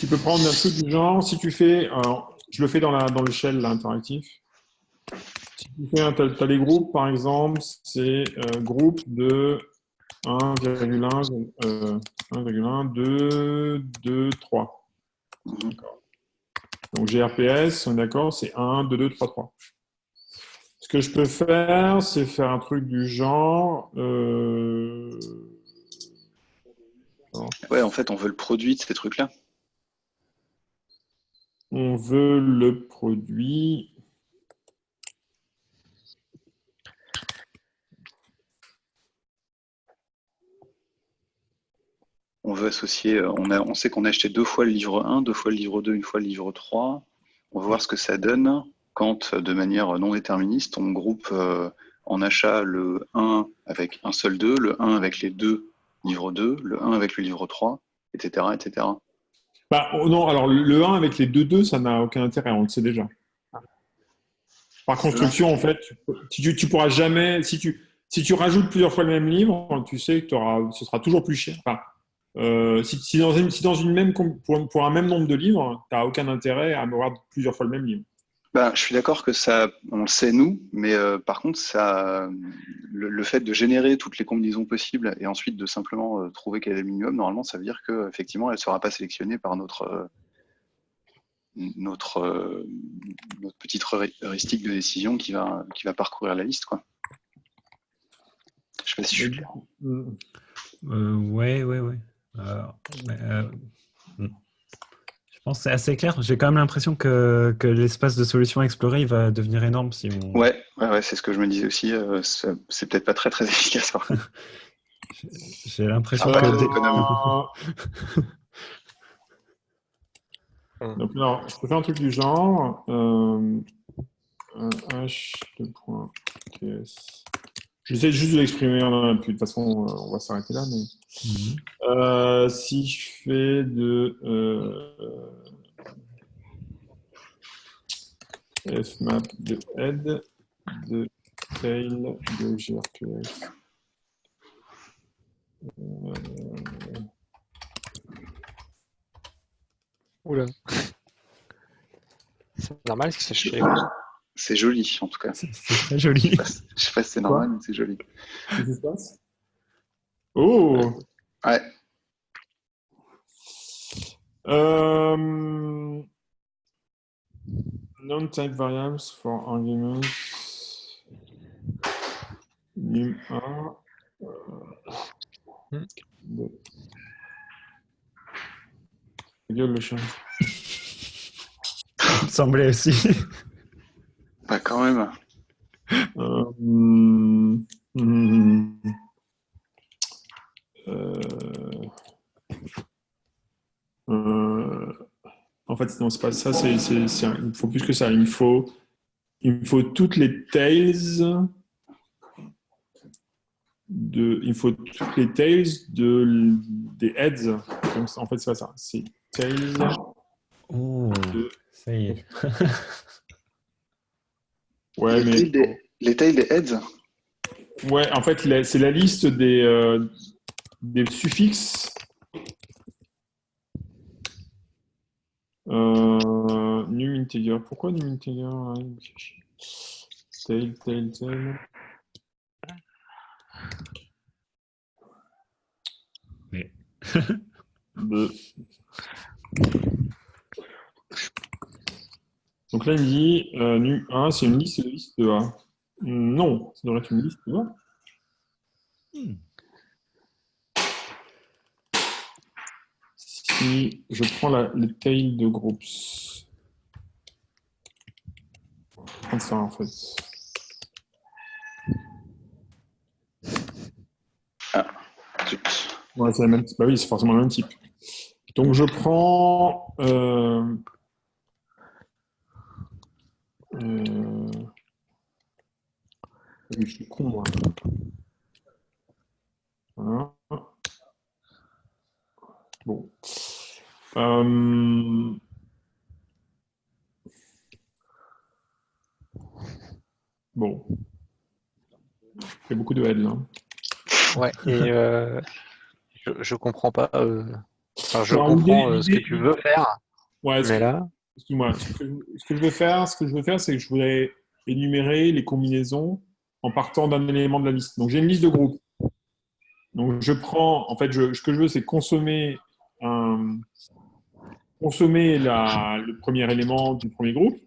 A: Tu peux prendre un truc du genre, si tu fais, alors, je le fais dans le shell là, interactif. Si tu fais, tu as les groupes par exemple, c'est groupe de 1,1, 1,1, 2, 2, 3.
B: Mhm.
A: Donc GRPS, on est d'accord, c'est 1, 2, 2, 3, 3. Ce que je peux faire, c'est faire un truc du genre.
B: Ouais, en fait, on veut le produit de ces trucs-là.
A: On veut le produit.
B: On veut associer, on sait qu'on a acheté 2 fois le livre 1, 2 fois le livre 2, une fois le livre 3. On va voir ce que ça donne quand, de manière non déterministe, on groupe en achat le 1 avec un seul 2, le 1 avec les deux livres 2, le 1 avec le livre 3, etc. etc.
A: Non, alors le 1 avec les 2-2, ça n'a aucun intérêt, on le sait déjà. Par construction, en fait, tu pourras jamais, si tu rajoutes plusieurs fois le même livre, tu sais que ce sera toujours plus cher. Enfin, si dans une même, pour un même nombre de livres, tu n'as aucun intérêt à avoir plusieurs fois le même livre.
B: Je suis d'accord que ça, on le sait nous, mais par contre, le fait de générer toutes les combinaisons possibles et ensuite de simplement trouver quel est le minimum, normalement, ça veut dire que effectivement, elle ne sera pas sélectionnée par notre petite heuristique de décision qui va parcourir la liste, quoi. Je sais pas si je suis clair.
C: Ouais. Je pense que c'est assez clair. J'ai quand même l'impression que l'espace de solution exploré il va devenir énorme si on.
B: Ouais, c'est ce que je me disais aussi. C'est peut-être pas très très efficace par contre.
C: J'ai l'impression
B: Ah,
C: que.
A: Donc, alors, je peux faire un truc du genre h2.ts. J'essaie juste de l'exprimer, hein, puis de toute façon, on va s'arrêter là. Mais si je fais de fmap de head, de tail, de grps.
D: Oula. C'est normal ce qui s'est fait.
B: C'est joli en tout cas.
C: C'est très joli.
B: Je sais pas si c'est normal, mais c'est joli.
A: Qu'est-ce qui se passe? Oh!
B: Ouais.
A: Non-type variables for arguments. Num 1. Gueule le chat.
C: Il me semblait aussi.
B: Bah, quand même.
A: Hum, hum, euh, en fait, non, c'est pas ça. Il me faut plus que ça. Il me faut toutes les tails des heads. Donc, en fait, c'est pas ça. C'est tails.
C: Oh, ça y est.
A: Ouais, mais
B: Les tails des heads.
A: ouais, en fait, c'est la liste des suffixes. New integer. Pourquoi new integer? Tail.
C: Mais...
A: Donc là, il me dit nu 1, c'est une liste de A. Non, ça devrait être une liste de A. Si je prends les tails de groups. Je vais prendre ça en fait.
B: Zut.
A: Ouais, c'est la même. Bah oui, c'est forcément le même type. Donc je prends. Oui, je suis con, moi. Voilà. Bon. Bon. Il y a beaucoup de L là.
D: Ouais, et je comprends pas. Enfin, je
A: Alors,
D: comprends ce que tu veux faire,
A: Ouais,
D: mais là,
A: excuse-moi. Ce que je veux faire, c'est que je voudrais énumérer les combinaisons en partant d'un élément de la liste. Donc j'ai une liste de groupes. Donc je prends, en fait, ce que je veux, c'est consommer le premier élément du premier groupe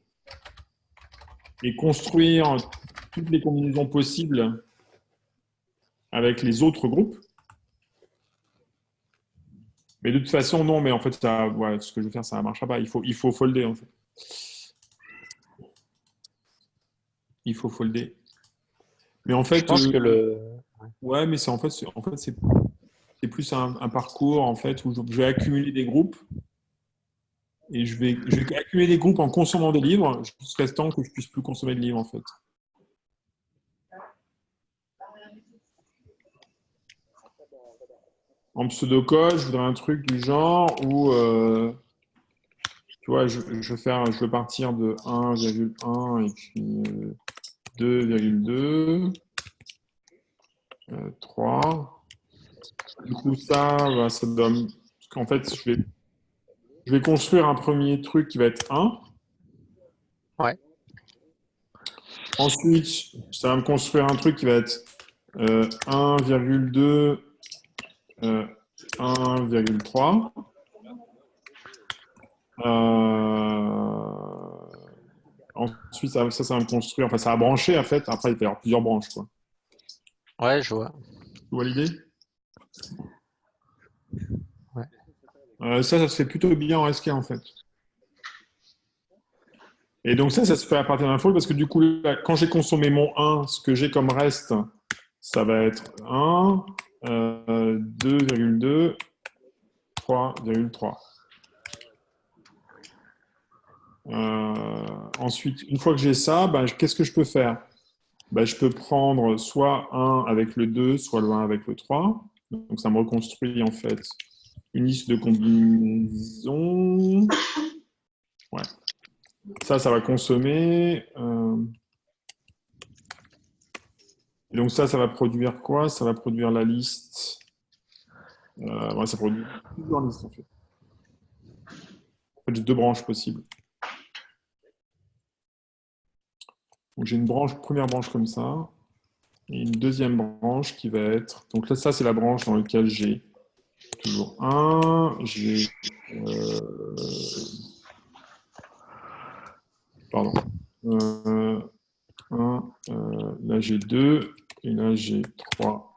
A: et construire toutes les combinaisons possibles avec les autres groupes. Mais de toute façon, non, mais en fait, ce que je veux faire, ça ne marchera pas. Il faut folder, en fait. Il faut folder. Mais en
D: je
A: fait,
D: pense que
A: ouais, mais c'est plus un parcours, en fait, où je vais accumuler des groupes et je vais accumuler des groupes en consommant des livres jusqu'à ce temps que je puisse plus consommer de livres, en fait. En pseudocode, je voudrais un truc du genre où, tu vois, je veux partir de 1,1 et puis 2,2, 3. Du coup, ça donne. Parce qu'en fait, je vais construire un premier truc qui va être 1.
D: ouais,
A: Ensuite, ça va me construire un truc qui va être 1,2, 1,3. Ensuite, ça va me construire, enfin, ça va brancher, en fait. Après, il peut y avoir plusieurs branches, quoi.
D: ouais, je vois.
A: Tu vois l'idée?
D: Ouais.
A: Ça se fait plutôt bien en SK, en fait. Et donc ça se fait à partir d'un fold parce que du coup, là, quand j'ai consommé mon 1, ce que j'ai comme reste, ça va être 1, 2,2, 3,3. Ensuite, une fois que j'ai ça, ben, qu'est-ce que je peux faire? Ben, je peux prendre soit 1 avec le 2, soit le 1 avec le 3. Donc ça me reconstruit en fait une liste de combinaisons. Ouais. Ça va consommer. Et donc ça va produire quoi? Ça va produire la liste. Ouais, ça produit plusieurs listes en fait. En fait, j'ai deux branches possibles. Donc j'ai une première branche comme ça, et une deuxième branche qui va être. Donc là, ça c'est la branche dans laquelle j'ai toujours 1, j'ai. Pardon. 1, là j'ai 2, et là j'ai 3.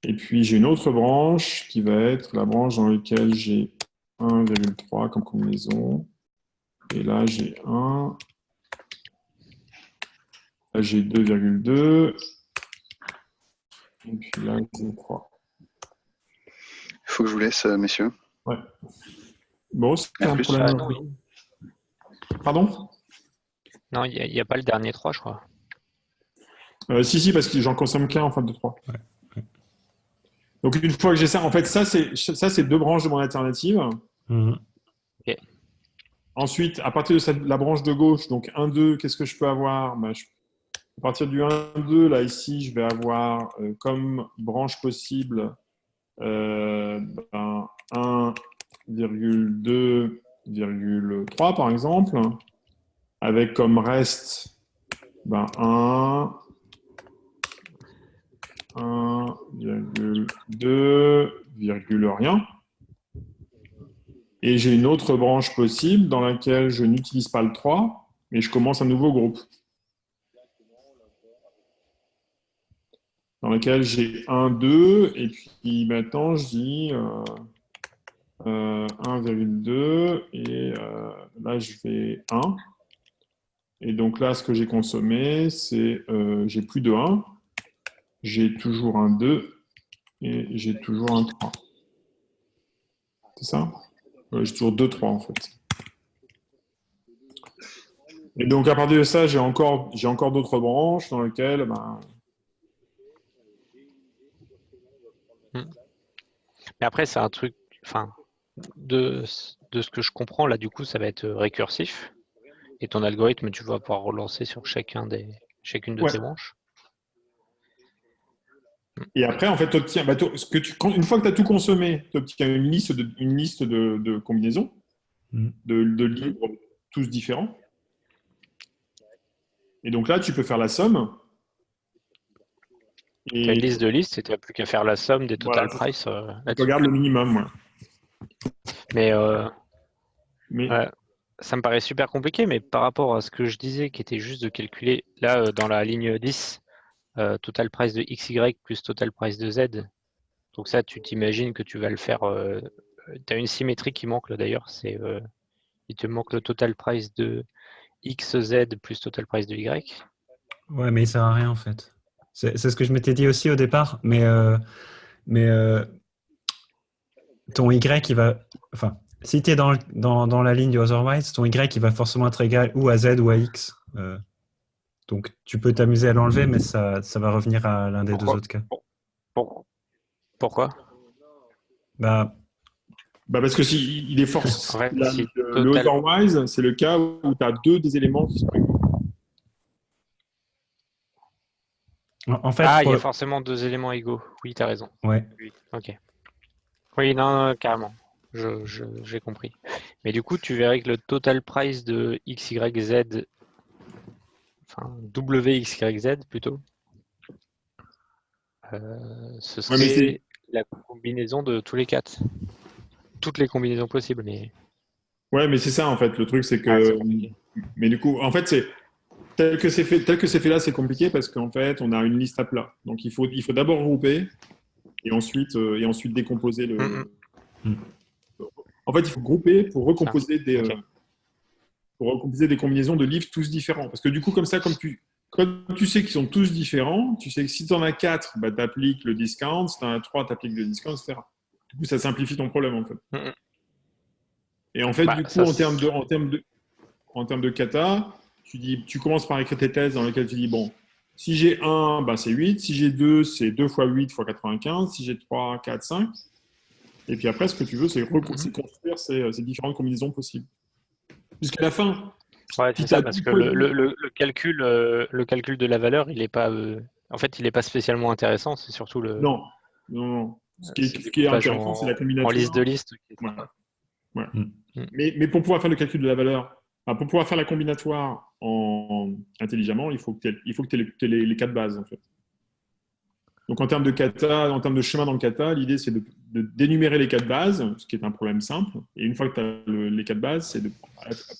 A: Et puis, j'ai une autre branche qui va être la branche dans laquelle j'ai 1,3 comme combinaison. Et là, j'ai 1. Là, j'ai 2,2. Et puis là, j'ai 3.
B: Il faut que je vous laisse, messieurs.
A: Ouais. Bon, c'est
B: À
A: un
B: plus.
A: problème.
D: Ah, non, oui.
A: Pardon?
D: Non, il n'y a pas le dernier 3, je crois.
A: Si, parce que j'en consomme qu'un en fin de 3. Donc, une fois que j'ai ça, en fait, ça, c'est 2 branches de mon alternative.
C: Mhm.
A: Ensuite, à partir de la branche de gauche, donc 1, 2, qu'est-ce que je peux avoir? À partir du 1, 2, là, ici, je vais avoir comme branche possible 1,2,3 par exemple, avec comme reste 1, 1,2, rien. Et j'ai une autre branche possible dans laquelle je n'utilise pas le 3, mais je commence un nouveau groupe. Dans lequel j'ai 1, 2, et puis maintenant je dis 1,2, et là je fais 1. Et donc là, ce que j'ai consommé, c'est j'ai plus de 1, j'ai toujours un 2, et j'ai toujours un 3. C'est ça? J'ai toujours 2, 3 en fait. Et donc à partir de ça, j'ai encore d'autres branches dans lesquelles
D: Mais après, c'est un truc, enfin, de ce que je comprends, là, du coup, ça va être récursif. Et ton algorithme, tu vas pouvoir relancer sur chacune de
A: Ouais.
D: tes branches.
A: Et après, en fait, une fois que tu as tout consommé, tu obtiens une liste de combinaisons,
C: Mhm.
A: de livres tous différents. Et donc là, tu peux faire la somme.
D: Tu as une liste de listes et tu n'as plus qu'à faire la somme des total
A: Voilà,
D: price
A: tu
D: là-dessus.
A: regardes le minimum. Ouais.
D: Mais
A: Mais
D: ouais, ça me paraît super compliqué, mais par rapport à ce que je disais, qui était juste de calculer, là, dans la ligne 10, total price de XY plus total price de Z. Donc ça, tu t'imagines que tu vas le faire. Tu as une symétrie qui manque là d'ailleurs. Il te manque le total price de XZ plus total price de Y.
C: Ouais, mais il sert à rien en fait. C'est ce que je m'étais dit aussi au départ, mais ton Y, il va. Enfin, si tu es dans la ligne du otherwise, ton Y, il va forcément être égal ou à Z ou à X. Donc, tu peux t'amuser à l'enlever, mais ça va revenir à l'un des deux
D: Pourquoi
C: autres cas.
D: Pourquoi
C: Bah,
A: parce que si il est force,
D: En fait, si
A: le
D: total.
A: otherwise, c'est le cas où tu as deux des éléments qui sont égaux.
C: en fait,
D: Ah, il y a forcément deux éléments égaux. Oui, tu as raison.
C: ouais.
D: Oui, ok. Oui, non, carrément. J'ai compris. Mais du coup, tu verrais que le total price de XYZ, enfin WXYZ plutôt, ce
A: Ouais, mais
D: serait la combinaison de tous les quatre. Toutes les combinaisons possibles, mais
A: c'est ça en fait. Le truc, c'est
D: ah,
A: que.
D: c'est compliqué.
A: Mais du coup, en fait, c'est tel que c'est fait là, c'est compliqué parce qu'en fait, on a une liste à plat. Donc, il faut d'abord grouper et ensuite décomposer
D: Mm,
A: En fait, il faut grouper pour
D: ça. Ok.
A: recomposer des combinaisons de livres tous différents. Parce que du coup, comme ça, quand tu sais qu'ils sont tous différents, tu sais que si tu en as 4, bah, tu appliques le discount. Si tu en as 3, tu appliques le discount, etc. Du coup, ça simplifie ton problème, en fait.
D: Mm.
A: Et en fait,
D: Bah,
A: du coup,
D: ça,
A: en termes de kata, tu commences par écrire tes thèses dans lesquelles tu dis, bon, si j'ai 1, bah, c'est 8. Si j'ai 2, c'est 2 fois 8 fois 95. Si j'ai 3, 4, 5. Et puis après, ce que tu veux, c'est construire ces différentes combinaisons possibles. Jusqu'à la fin,
D: ouais,
A: si
D: c'est
A: tu as
D: ça, parce
A: tout
D: que
A: choisi,
D: le calcul de la valeur, il est pas, en fait, il est pas spécialement intéressant. C'est surtout
A: non, non, non. Ce
D: ce
A: qui est
D: découpage
A: intéressant, c'est la
D: en liste de
A: combinatoire.
D: listes qui est
A: Voilà,
D: sympa.
A: voilà.
C: Mm.
D: Mm.
A: Mais pour pouvoir faire le calcul de la valeur, pour pouvoir faire la combinatoire intelligemment, il faut que tu aies les quatre bases, en fait. Donc, en termes de kata, en termes de schéma dans le kata, l'idée, c'est de d'énumérer les quatre bases, ce qui est un problème simple. Et une fois que tu as les quatre bases, c'est de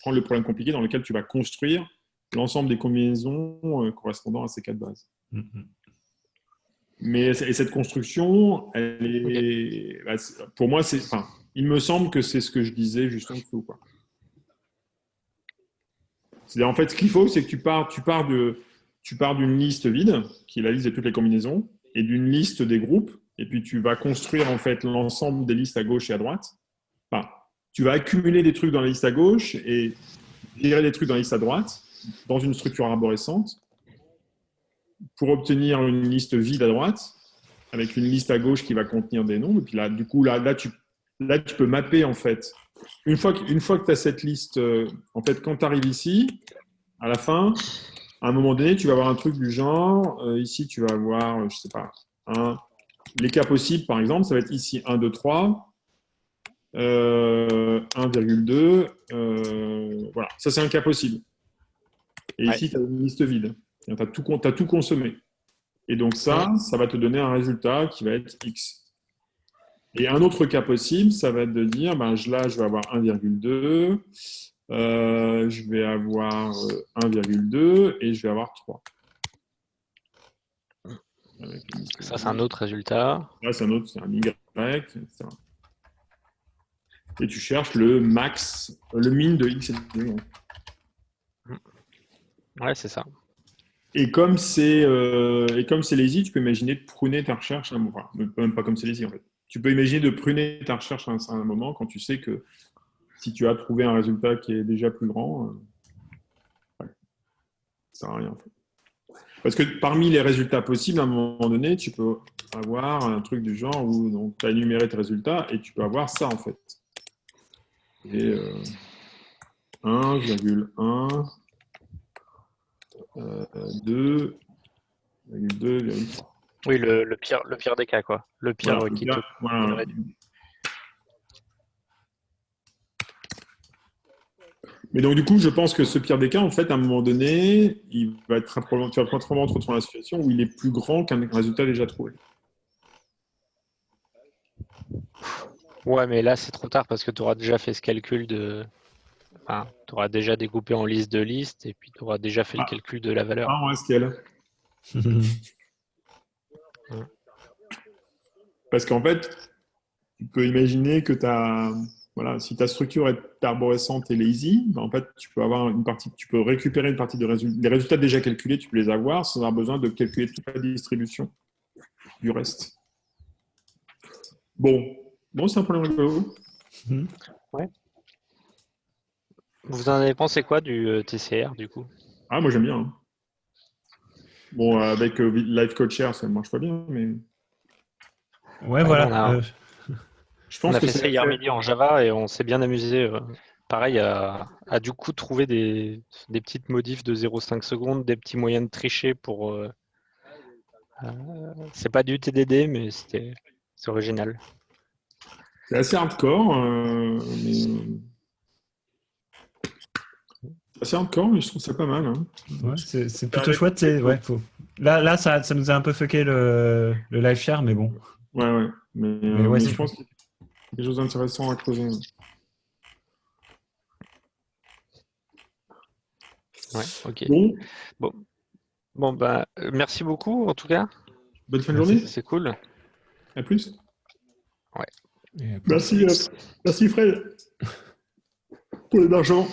A: prendre le problème compliqué dans lequel tu vas construire l'ensemble des combinaisons correspondant à ces quatre bases.
C: Mm.
A: Mais et cette construction, pour moi, il me semble que c'est ce que je disais juste en dessous, quoi. C'est-à-dire, en fait, ce qu'il faut, c'est que tu pars d'une liste vide, qui est la liste de toutes les combinaisons, et d'une liste des groupes, et puis tu vas construire en fait l'ensemble des listes à gauche et à droite. Enfin, tu vas accumuler des trucs dans la liste à gauche et virer des trucs dans la liste à droite, dans une structure arborescente, pour obtenir une liste vide à droite, avec une liste à gauche qui va contenir des nombres. Et puis là, du coup, là, tu peux mapper, en fait. Une fois que tu as cette liste, en fait, quand tu arrives ici, à la fin, à un moment donné, tu vas avoir un truc du genre, ici, tu vas avoir, je sais pas, les cas possibles, par exemple, ça va être ici 1, 2, 3, 1,2, voilà. Ça, c'est un cas possible. Et ici, tu as une liste vide. Tu as tout consommé. Et donc ça va te donner un résultat qui va être X. Et un autre cas possible, ça va être de dire, là, je vais avoir 1,2, je vais avoir 1,2 et je vais avoir 3.
D: Ça, c'est un autre résultat.
A: Là, c'est un Y, etc. Et tu cherches le max, le min de X et de Y.
D: Ouais, c'est ça.
A: Et comme c'est lazy, tu peux imaginer de pruner ta recherche à un moment. Enfin, même pas comme c'est lazy, en fait. Tu peux imaginer de pruner ta recherche à un moment quand tu sais que si tu as trouvé un résultat qui est déjà plus grand, ça ne sert à rien, en fait. Parce que parmi les résultats possibles, à un moment donné, tu peux avoir un truc du genre où tu as énuméré tes résultats et tu peux avoir ça, en fait. Et 1,1, 2,3.
D: Oui, le pire des cas, quoi. Le pire
A: Voilà,
D: qui te...
A: voilà. Mais donc, du coup, je pense que ce pire des cas, en fait, à un moment donné, tu vas probablement te retrouver dans la situation où il est plus grand qu'un résultat déjà trouvé.
D: Ouais, mais là, c'est trop tard parce que tu auras déjà fait ce calcul de... Enfin, tu auras déjà découpé en liste de listes et puis tu auras déjà fait le calcul de la valeur.
A: Ah, ouais, Scal. Parce qu'en fait, tu peux imaginer que si ta structure est arborescente et lazy, en fait, tu peux avoir tu peux récupérer une partie des résultats déjà calculés, tu peux les avoir sans avoir besoin de calculer toute la distribution du reste. Bon, c'est un problème rigolo.
D: Ouais. Vous en avez pensé quoi du TCR, du coup?
A: Ah, moi, j'aime bien. Hein. Bon, avec Live Code Share, ça ne marche pas bien, mais...
C: Ouais, voilà.
A: Je pense
D: on a
A: que
D: fait ça hier midi en Java et on s'est bien amusé. Pareil, à du coup trouver des petites modifs de 0,5 secondes, des petits moyens de tricher pour... c'est pas du TDD, mais c'est original.
A: c'est assez hardcore, mais je trouve ça pas mal. Hein.
C: Ouais, c'est plutôt chouette. Ouais, là ça nous a un peu fucké le live share, mais bon.
A: Ouais. Mais
C: ouais,
A: je pense qu'il y a quelque chose d'intéressant à creuser.
D: Ouais, ok.
A: Bon,
D: bah, merci beaucoup en tout cas.
A: bonne fin de journée.
D: C'est cool.
A: À plus.
D: Ouais.
A: Merci Fred pour l'hébergement.